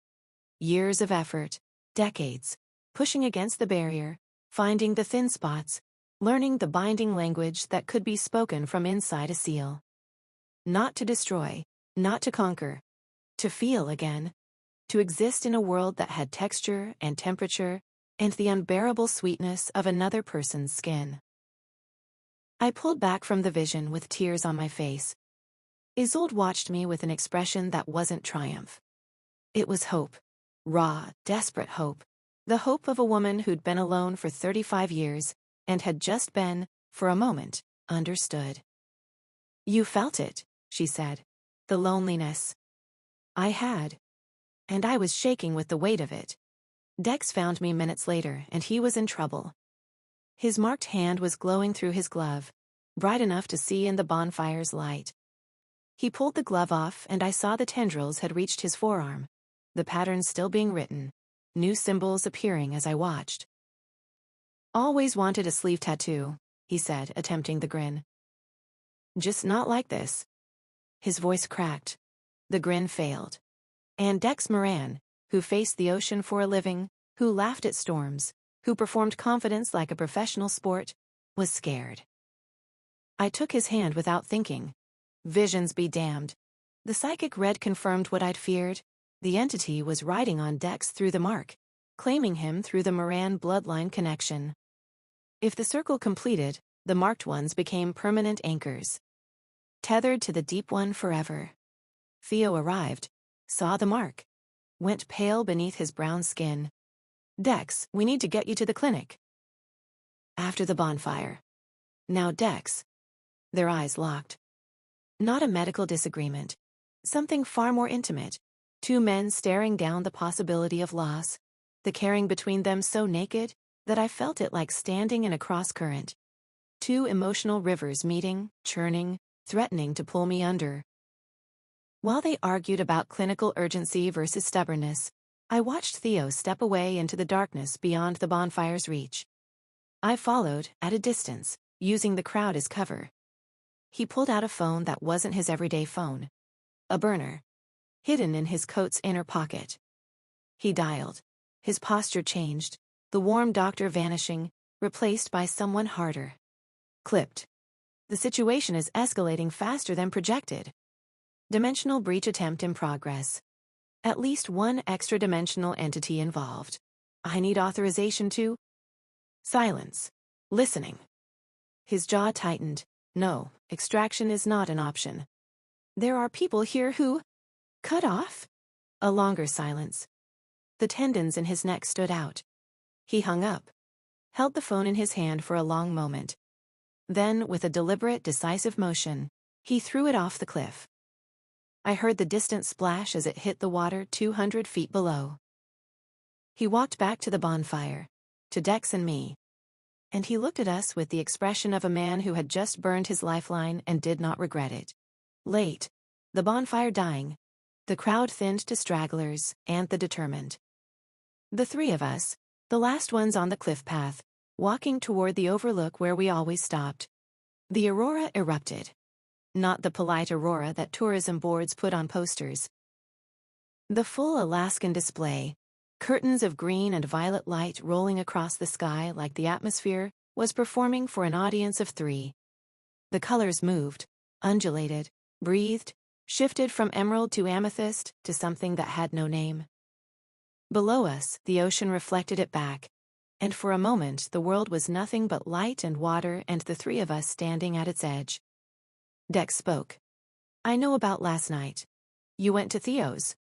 years of effort, decades, pushing against the barrier, finding the thin spots, learning the binding language that could be spoken from inside a seal. Not to destroy, not to conquer, to feel again, to exist in a world that had texture and temperature and the unbearable sweetness of another person's skin. I pulled back from the vision with tears on my face. Isolde watched me with an expression that wasn't triumph. It was hope. Raw, desperate hope. The hope of a woman who'd been alone for 35 years and had just been, for a moment, understood. You felt it, she said. The loneliness. I had. And I was shaking with the weight of it. Dex found me minutes later, and he was in trouble. His marked hand was glowing through his glove, bright enough to see in the bonfire's light. He pulled the glove off, and I saw the tendrils had reached his forearm, the patterns still being written, new symbols appearing as I watched. Always wanted a sleeve tattoo, he said, attempting the grin. Just not like this. His voice cracked. The grin failed. And Dex Moran, who faced the ocean for a living, who laughed at storms, who performed confidence like a professional sport, was scared. I took his hand without thinking. Visions be damned. The psychic red confirmed what I'd feared. The entity was riding on Dex through the mark, claiming him through the Moran bloodline connection. If the circle completed, the marked ones became permanent anchors, tethered to the deep one forever. Theo arrived, saw the mark, went pale beneath his brown skin. Dex, we need to get you to the clinic. After the bonfire. Now Dex. Their eyes locked. Not a medical disagreement. Something far more intimate. Two men staring down the possibility of loss, the caring between them so naked that I felt it like standing in a cross-current. Two emotional rivers meeting, churning, threatening to pull me under. While they argued about clinical urgency versus stubbornness, I watched Theo step away into the darkness beyond the bonfire's reach. I followed, at a distance, using the crowd as cover. He pulled out a phone that wasn't his everyday phone. A burner. Hidden in his coat's inner pocket. He dialed. His posture changed, the warm doctor vanishing, replaced by someone harder. Clipped. The situation is escalating faster than projected. Dimensional breach attempt in progress. At least one extra-dimensional entity involved. I need authorization to... Silence. Listening. His jaw tightened. No, extraction is not an option. There are people here who... Cut off? A longer silence. The tendons in his neck stood out. He hung up. Held the phone in his hand for a long moment. Then, with a deliberate, decisive motion, he threw it off the cliff. I heard the distant splash as it hit the water 200 feet below. He walked back to the bonfire, to Dex and me. And he looked at us with the expression of a man who had just burned his lifeline and did not regret it. Late. The bonfire dying. The crowd thinned to stragglers and the determined. The three of us, the last ones on the cliff path, walking toward the overlook where we always stopped. The aurora erupted. Not the polite aurora that tourism boards put on posters. The full Alaskan display, curtains of green and violet light rolling across the sky like the atmosphere was performing for an audience of three. The colors moved, undulated, breathed, shifted from emerald to amethyst to something that had no name. Below us, the ocean reflected it back, and for a moment the world was nothing but light and water and the three of us standing at its edge. Dex spoke. I know about last night. You went to Theo's.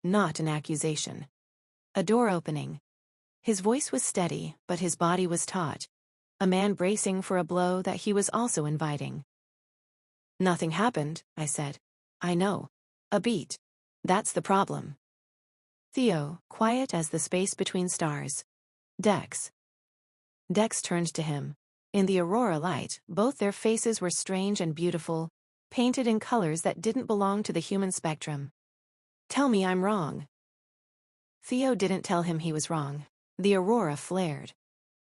Not an accusation. A door opening. His voice was steady, but his body was taut. A man bracing for a blow that he was also inviting. Nothing happened, I said. I know. A beat. That's the problem. Theo, quiet as the space between stars. Dex. Dex turned to him. In the aurora light, both their faces were strange and beautiful, painted in colors that didn't belong to the human spectrum. Tell me I'm wrong. Theo didn't tell him he was wrong. The aurora flared.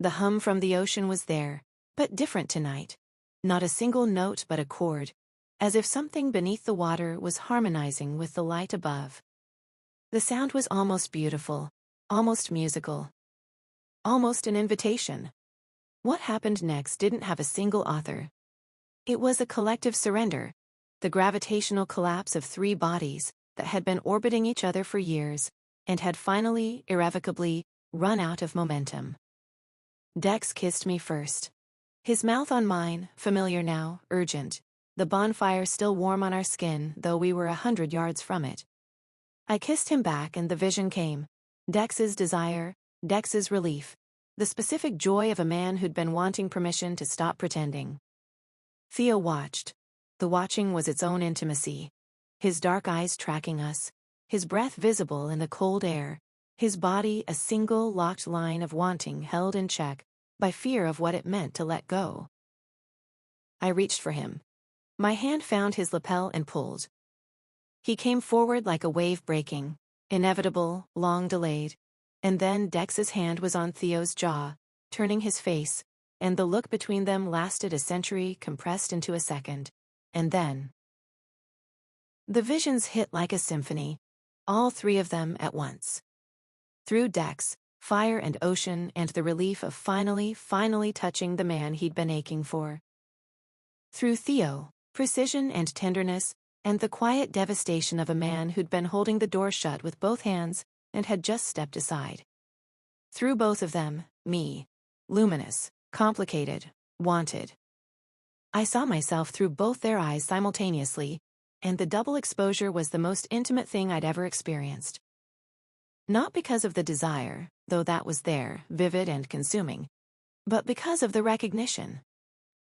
The hum from the ocean was there, but different tonight. Not a single note but a chord, as if something beneath the water was harmonizing with the light above. The sound was almost beautiful, almost musical. Almost an invitation. What happened next didn't have a single author. It was a collective surrender, the gravitational collapse of three bodies that had been orbiting each other for years and had finally, irrevocably, run out of momentum. Dex kissed me first. His mouth on mine, familiar now, urgent, the bonfire still warm on our skin though we were 100 yards from it. I kissed him back and the vision came. Dex's desire, Dex's relief, the specific joy of a man who'd been wanting permission to stop pretending. Theo watched. The watching was its own intimacy. His dark eyes tracking us, his breath visible in the cold air, his body a single locked line of wanting held in check by fear of what it meant to let go. I reached for him. My hand found his lapel and pulled. He came forward like a wave breaking, inevitable, long delayed, and then Dex's hand was on Theo's jaw, turning his face, and the look between them lasted a century compressed into a second, and then... The visions hit like a symphony, all three of them at once. Through Dex, fire and ocean and the relief of finally touching the man he'd been aching for. Through Theo, precision and tenderness, and the quiet devastation of a man who'd been holding the door shut with both hands and had just stepped aside. Through both of them, me, luminous, complicated, wanted. I saw myself through both their eyes simultaneously, and the double exposure was the most intimate thing I'd ever experienced. Not because of the desire, though that was there, vivid and consuming, but because of the recognition.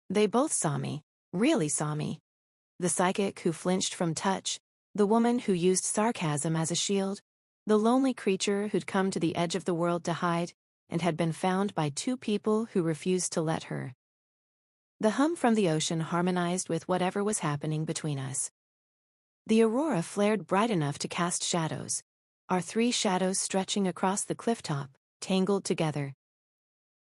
They both saw me, really saw me. The psychic who flinched from touch, the woman who used sarcasm as a shield, the lonely creature who'd come to the edge of the world to hide and had been found by two people who refused to let her. The hum from the ocean harmonized with whatever was happening between us. The aurora flared bright enough to cast shadows, our three shadows stretching across the clifftop, tangled together.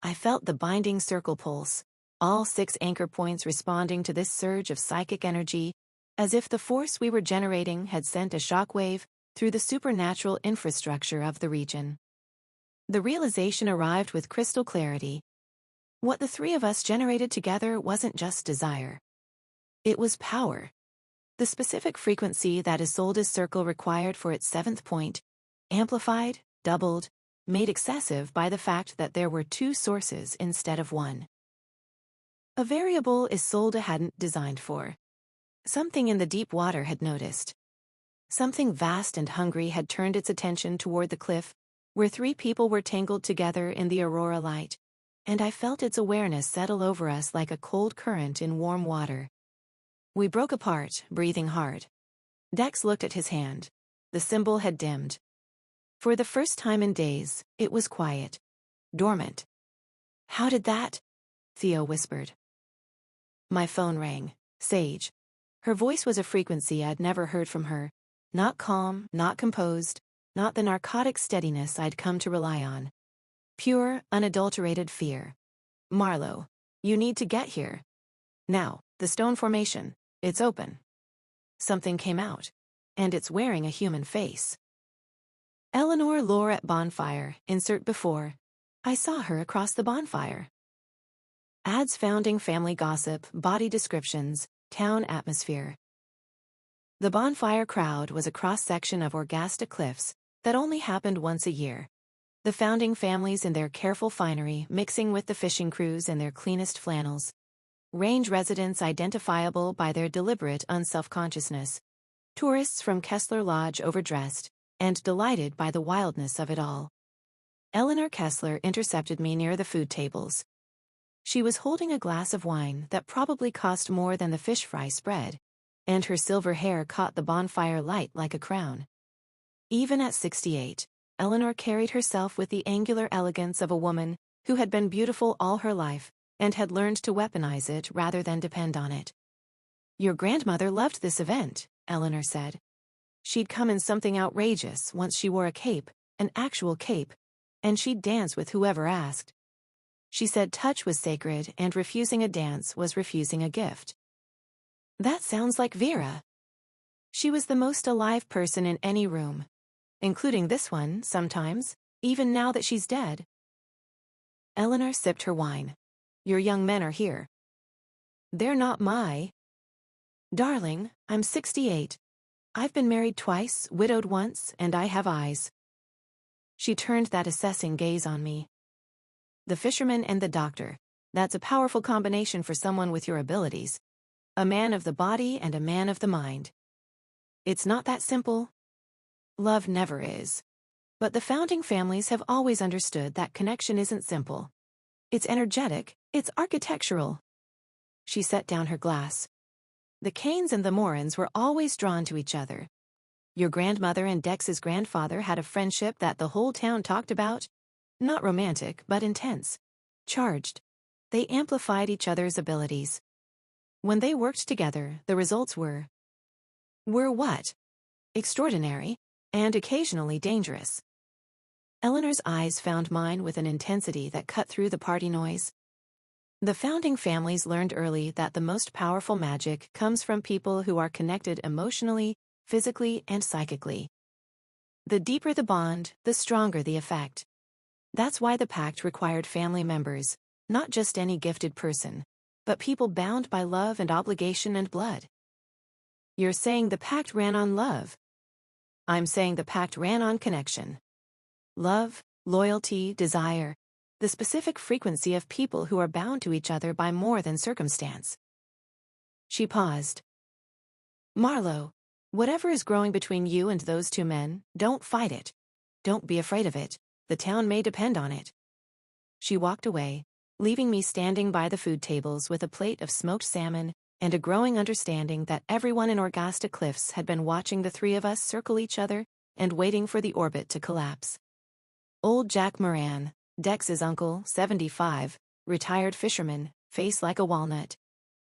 I felt the binding circle pulse, all 6 anchor points responding to this surge of psychic energy, as if the force we were generating had sent a shockwave through the supernatural infrastructure of the region. The realization arrived with crystal clarity. What the three of us generated together wasn't just desire. It was power. The specific frequency that Isolde's circle required for its seventh point, amplified, doubled, made excessive by the fact that there were two sources instead of one. A variable Isolde hadn't designed for. Something in the deep water had noticed. Something vast and hungry had turned its attention toward the cliff, where three people were tangled together in the aurora light, and I felt its awareness settle over us like a cold current in warm water. We broke apart, breathing hard. Dex looked at his hand. The symbol had dimmed. For the first time in days, it was quiet. Dormant. "How did that?" Theo whispered. My phone rang. Sage. Her voice was a frequency I'd never heard from her. Not calm, not composed, not the narcotic steadiness I'd come to rely on. Pure, unadulterated fear. "Marlow, you need to get here. Now, the stone formation. It's open." Something came out. And it's wearing a human face. Eleanor Lore at bonfire, insert before. I saw her across the bonfire. Ads founding family gossip, body descriptions, town atmosphere. The bonfire crowd was a cross-section of Orgasta cliffs that only happened once a year. The founding families in their careful finery mixing with the fishing crews in their cleanest flannels. Range residents identifiable by their deliberate unself-consciousness. Tourists from Kessler Lodge overdressed and delighted by the wildness of it all. Eleanor Kessler intercepted me near the food tables. She was holding a glass of wine that probably cost more than the fish fry spread, and her silver hair caught the bonfire light like a crown. Even at 68, Eleanor carried herself with the angular elegance of a woman who had been beautiful all her life and had learned to weaponize it rather than depend on it. "Your grandmother loved this event," Eleanor said. "She'd come in something outrageous once she wore a cape, an actual cape, and she'd dance with whoever asked. She said touch was sacred and refusing a dance was refusing a gift." That sounds like Vera. She was the most alive person in any room, including this one sometimes, even now that she's dead. Eleanor sipped her wine. "Your young men are here." "They're not my." "Darling, I'm 68. I've been married twice, widowed once, and I have eyes." She turned that assessing gaze on me. "The fisherman and the doctor. That's a powerful combination for someone with your abilities. A man of the body and a man of the mind. It's not that simple." Love never is. But the founding families have always understood that connection isn't simple. It's energetic, it's architectural. She set down her glass. The Canes and the Morans were always drawn to each other. Your grandmother and Dex's grandfather had a friendship that the whole town talked about. Not romantic, but intense. Charged. They amplified each other's abilities. When they worked together, the results were what? Extraordinary, and occasionally dangerous. Eleanor's eyes found mine with an intensity that cut through the party noise. The founding families learned early that the most powerful magic comes from people who are connected emotionally, physically, and psychically. The deeper the bond, the stronger the effect. That's why the pact required family members, not just any gifted person, but people bound by love and obligation and blood. You're saying the pact ran on love. I'm saying the pact ran on connection. Love, loyalty, desire, the specific frequency of people who are bound to each other by more than circumstance. She paused. "Marlow, whatever is growing between you and those two men, don't fight it. Don't be afraid of it. The town may depend on it." She walked away, leaving me standing by the food tables with a plate of smoked salmon and a growing understanding that everyone in Orgasta Cliffs had been watching the three of us circle each other and waiting for the orbit to collapse. Old Jack Moran, Dex's uncle, 75, retired fisherman, face like a walnut,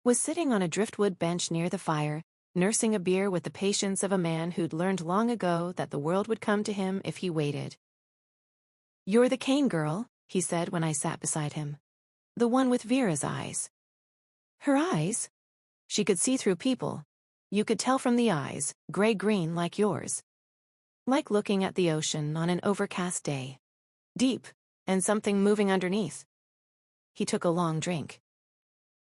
was sitting on a driftwood bench near the fire, nursing a beer with the patience of a man who'd learned long ago that the world would come to him if he waited. "You're the Cane girl," he said when I sat beside him. "The one with Vera's eyes." Her eyes? She could see through people. You could tell from the eyes, gray-green like yours. Like looking at the ocean on an overcast day. Deep, and something moving underneath. He took a long drink.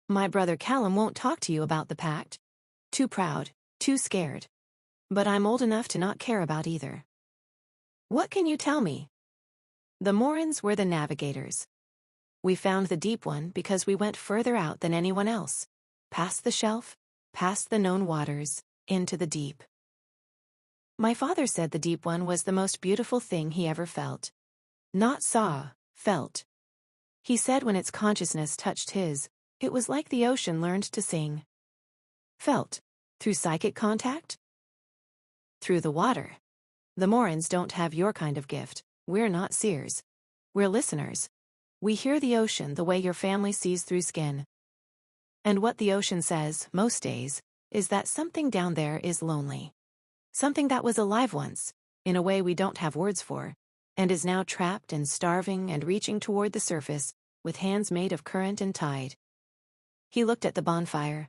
My brother Callum won't talk to you about the pact. Too proud, too scared. But I'm old enough to not care about either. What can you tell me? The Morans were the navigators. We found the deep one because we went further out than anyone else. Past the shelf, past the known waters, into the deep. My father said the deep one was the most beautiful thing he ever felt. Not saw, felt. He said when its consciousness touched his, it was like the ocean learned to sing. Felt. Through psychic contact? Through the water. The Morans don't have your kind of gift. We're not seers. We're listeners. We hear the ocean the way your family sees through skin. And what the ocean says, most days, is that something down there is lonely. Something that was alive once, in a way we don't have words for, and is now trapped and starving and reaching toward the surface, with hands made of current and tide. He looked at the bonfire.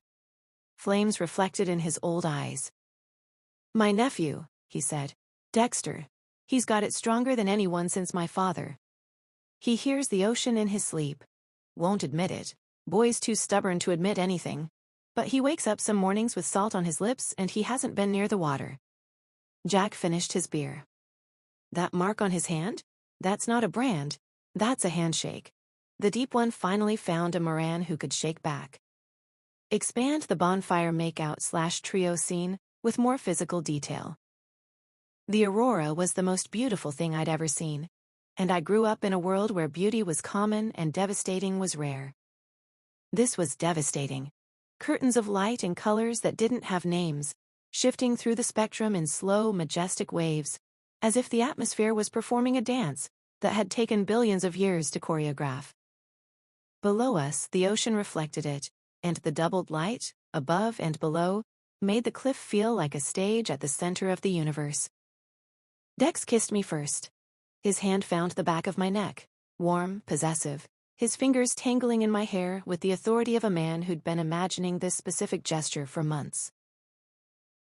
Flames reflected in his old eyes. My nephew, he said. Dexter. He's got it stronger than anyone since my father. He hears the ocean in his sleep. Won't admit it. Boy's too stubborn to admit anything. But he wakes up some mornings with salt on his lips and he hasn't been near the water. Jack finished his beer. That mark on his hand? That's not a brand. That's a handshake. The deep one finally found a Moran who could shake back. Expand the bonfire makeout/trio scene with more physical detail. The aurora was the most beautiful thing I'd ever seen, and I grew up in a world where beauty was common and devastating was rare. This was devastating. Curtains of light and colors that didn't have names, shifting through the spectrum in slow, majestic waves, as if the atmosphere was performing a dance that had taken billions of years to choreograph. Below us, the ocean reflected it, and the doubled light, above and below, made the cliff feel like a stage at the center of the universe. Dex kissed me first. His hand found the back of my neck, warm, possessive, his fingers tangling in my hair with the authority of a man who'd been imagining this specific gesture for months.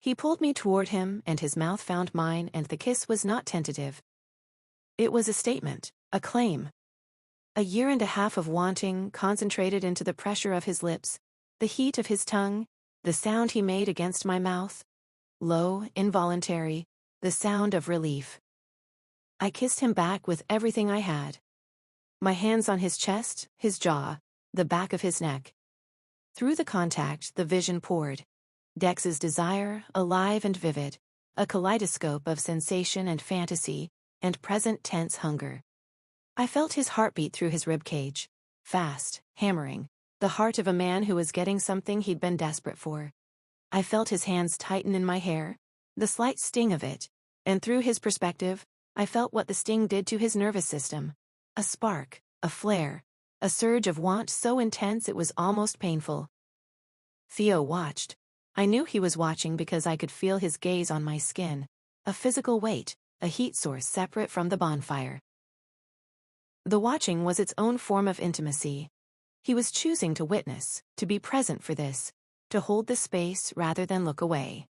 He pulled me toward him, and his mouth found mine, and the kiss was not tentative. It was a statement, a claim. A year and a half of wanting concentrated into the pressure of his lips, the heat of his tongue, the sound he made against my mouth. Low, involuntary, the sound of relief. I kissed him back with everything I had. My hands on his chest, his jaw, the back of his neck. Through the contact, the vision poured. Dex's desire, alive and vivid, a kaleidoscope of sensation and fantasy, and present tense hunger. I felt his heartbeat through his ribcage, fast, hammering, the heart of a man who was getting something he'd been desperate for. I felt his hands tighten in my hair, the slight sting of it, and through his perspective, I felt what the sting did to his nervous system. A spark, a flare, a surge of want so intense it was almost painful. Theo watched. I knew he was watching because I could feel his gaze on my skin, a physical weight, a heat source separate from the bonfire. The watching was its own form of intimacy. He was choosing to witness, to be present for this, to hold the space rather than look away.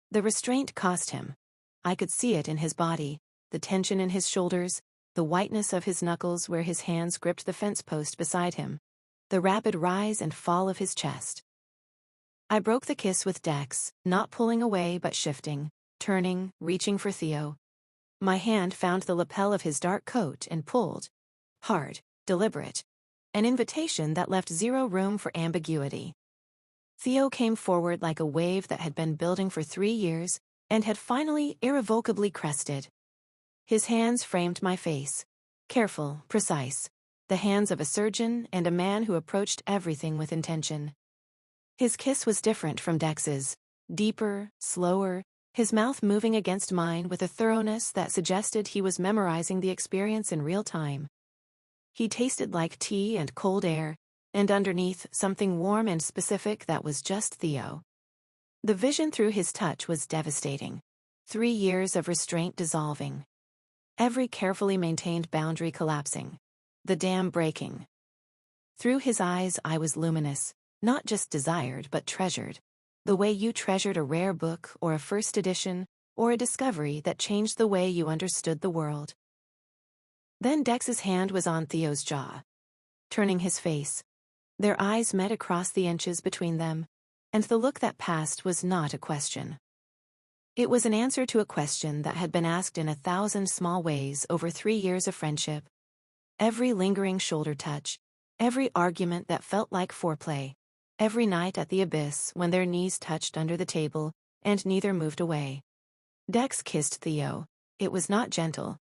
The restraint cost him. I could see it in his body, the tension in his shoulders, the whiteness of his knuckles where his hands gripped the fence post beside him, the rapid rise and fall of his chest. I broke the kiss with Dex, not pulling away but shifting, turning, reaching for Theo. My hand found the lapel of his dark coat and pulled. Hard, deliberate. An invitation that left zero room for ambiguity. Theo came forward like a wave that had been building for 3 years and had finally irrevocably crested. His hands framed my face. Careful, precise. The hands of a surgeon and a man who approached everything with intention. His kiss was different from Dex's. Deeper, slower, his mouth moving against mine with a thoroughness that suggested he was memorizing the experience in real time. He tasted like tea and cold air, and underneath something warm and specific that was just Theo. The vision through his touch was devastating. 3 years of restraint dissolving. Every carefully maintained boundary collapsing. The dam breaking. Through his eyes I was luminous, not just desired but treasured. The way you treasured a rare book or a first edition or a discovery that changed the way you understood the world. Then Dex's hand was on Theo's jaw. Turning his face, their eyes met across the inches between them, and the look that passed was not a question. It was an answer to a question that had been asked in 1,000 small ways over 3 years of friendship. Every lingering shoulder touch, every argument that felt like foreplay, every night at the abyss when their knees touched under the table and neither moved away. Dex kissed Theo. It was not gentle.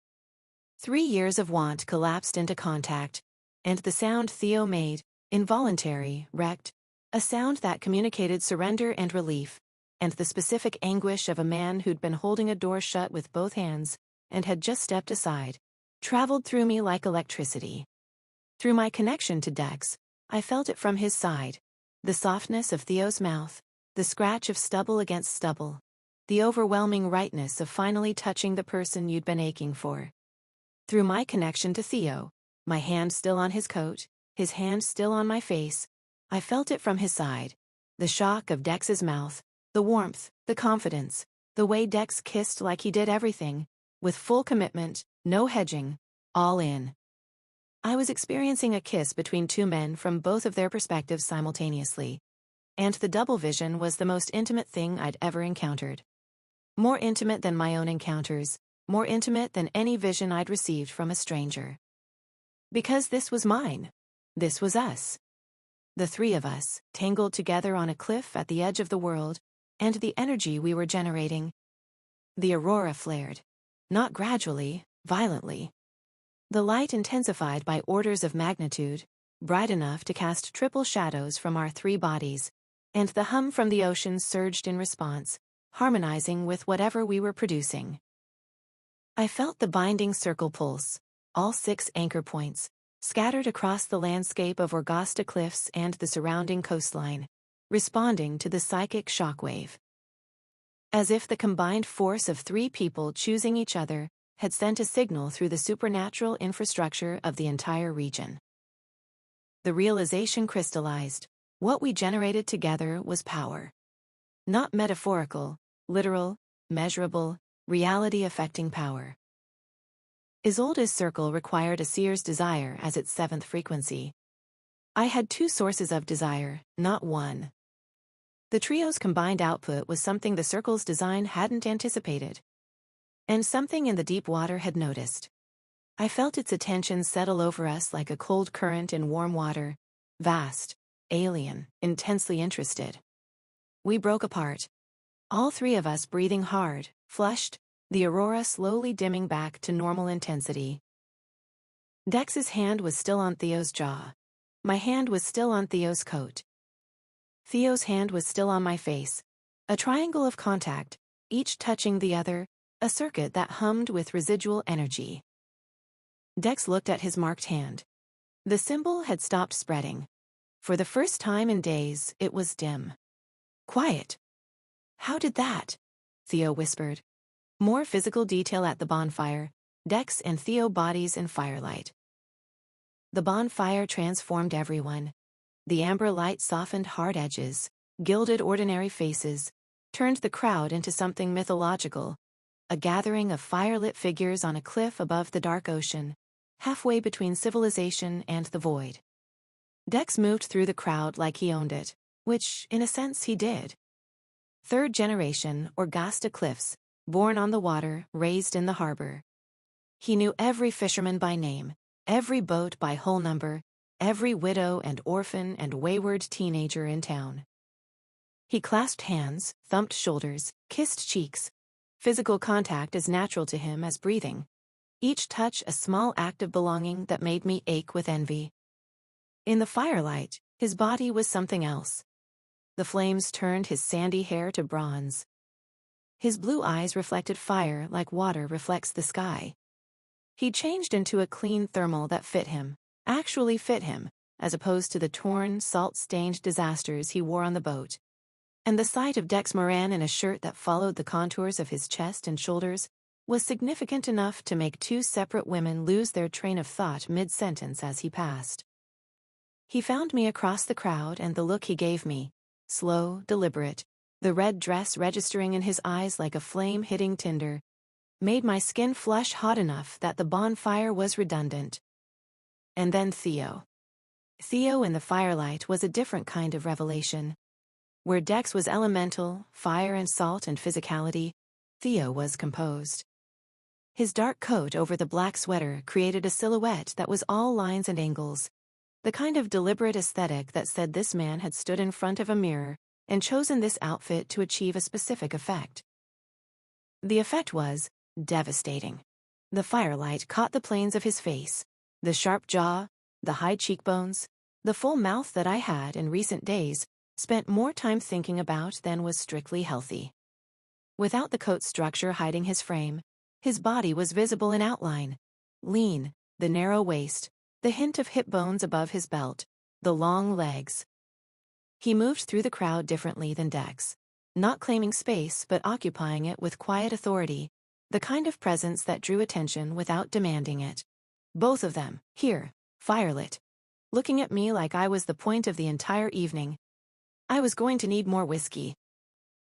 3 years of want collapsed into contact, and the sound Theo made, involuntary, wrecked, a sound that communicated surrender and relief, and the specific anguish of a man who'd been holding a door shut with both hands and had just stepped aside, traveled through me like electricity. Through my connection to Dex, I felt it from his side, the softness of Theo's mouth, the scratch of stubble against stubble, the overwhelming rightness of finally touching the person you'd been aching for. Through my connection to Theo, my hand still on his coat, his hand still on my face, I felt it from his side, the shock of Dex's mouth, the warmth, the confidence, the way Dex kissed like he did everything, with full commitment, no hedging, all in. I was experiencing a kiss between two men from both of their perspectives simultaneously, and the double vision was the most intimate thing I'd ever encountered. More intimate than my own encounters, more intimate than any vision I'd received from a stranger. Because this was mine. This was us. The three of us, tangled together on a cliff at the edge of the world, and the energy we were generating. The aurora flared. Not gradually, violently. The light intensified by orders of magnitude, bright enough to cast triple shadows from our three bodies, and the hum from the ocean surged in response, harmonizing with whatever we were producing. I felt the binding circle pulse, all 6 anchor points, scattered across the landscape of Orgasta cliffs and the surrounding coastline, responding to the psychic shockwave. As if the combined force of 3 people choosing each other had sent a signal through the supernatural infrastructure of the entire region. The realization crystallized: what we generated together was power. Not metaphorical, literal, measurable, reality-affecting power. Isolde's circle required a seer's desire as its 7th frequency. I had 2 sources of desire, not one. The trio's combined output was something the circle's design hadn't anticipated, and something in the deep water had noticed. I felt its attention settle over us like a cold current in warm water, vast, alien, intensely interested. We broke apart. All 3 of us breathing hard, flushed, the aurora slowly dimming back to normal intensity. Dex's hand was still on Theo's jaw. My hand was still on Theo's coat. Theo's hand was still on my face. A triangle of contact, each touching the other, a circuit that hummed with residual energy. Dex looked at his marked hand. The symbol had stopped spreading. For the first time in days, it was dim. Quiet. "How did that?" Theo whispered. More physical detail at the bonfire, Dex and Theo bodies in firelight. The bonfire transformed everyone. The amber light softened hard edges, gilded ordinary faces, turned the crowd into something mythological, a gathering of fire-lit figures on a cliff above the dark ocean, halfway between civilization and the void. Dex moved through the crowd like he owned it, which, in a sense, he did. 3rd generation, Orgasta cliffs, born on the water, raised in the harbor. He knew every fisherman by name, every boat by whole number, every widow and orphan and wayward teenager in town. He clasped hands, thumped shoulders, kissed cheeks. Physical contact as natural to him as breathing. Each touch a small act of belonging that made me ache with envy. In the firelight, his body was something else. The flames turned his sandy hair to bronze. His blue eyes reflected fire like water reflects the sky. He changed into a clean thermal that fit him, actually fit him, as opposed to the torn, salt-stained disasters he wore on the boat. And the sight of Dex Moran in a shirt that followed the contours of his chest and shoulders was significant enough to make 2 separate women lose their train of thought mid-sentence as he passed. He found me across the crowd, and the look he gave me, slow, deliberate, the red dress registering in his eyes like a flame hitting tinder, made my skin flush hot enough that the bonfire was redundant. And then Theo. Theo in the firelight was a different kind of revelation. Where Dex was elemental, fire and salt and physicality, Theo was composed. His dark coat over the black sweater created a silhouette that was all lines and angles, the kind of deliberate aesthetic that said this man had stood in front of a mirror and chosen this outfit to achieve a specific effect. The effect was devastating. The firelight caught the planes of his face, the sharp jaw, the high cheekbones, the full mouth that I had in recent days spent more time thinking about than was strictly healthy. Without the coat structure hiding his frame, his body was visible in outline. Lean, the narrow waist, the hint of hip bones above his belt, the long legs. He moved through the crowd differently than Dex, not claiming space but occupying it with quiet authority, the kind of presence that drew attention without demanding it. Both of them, here, firelit, looking at me like I was the point of the entire evening. I was going to need more whiskey.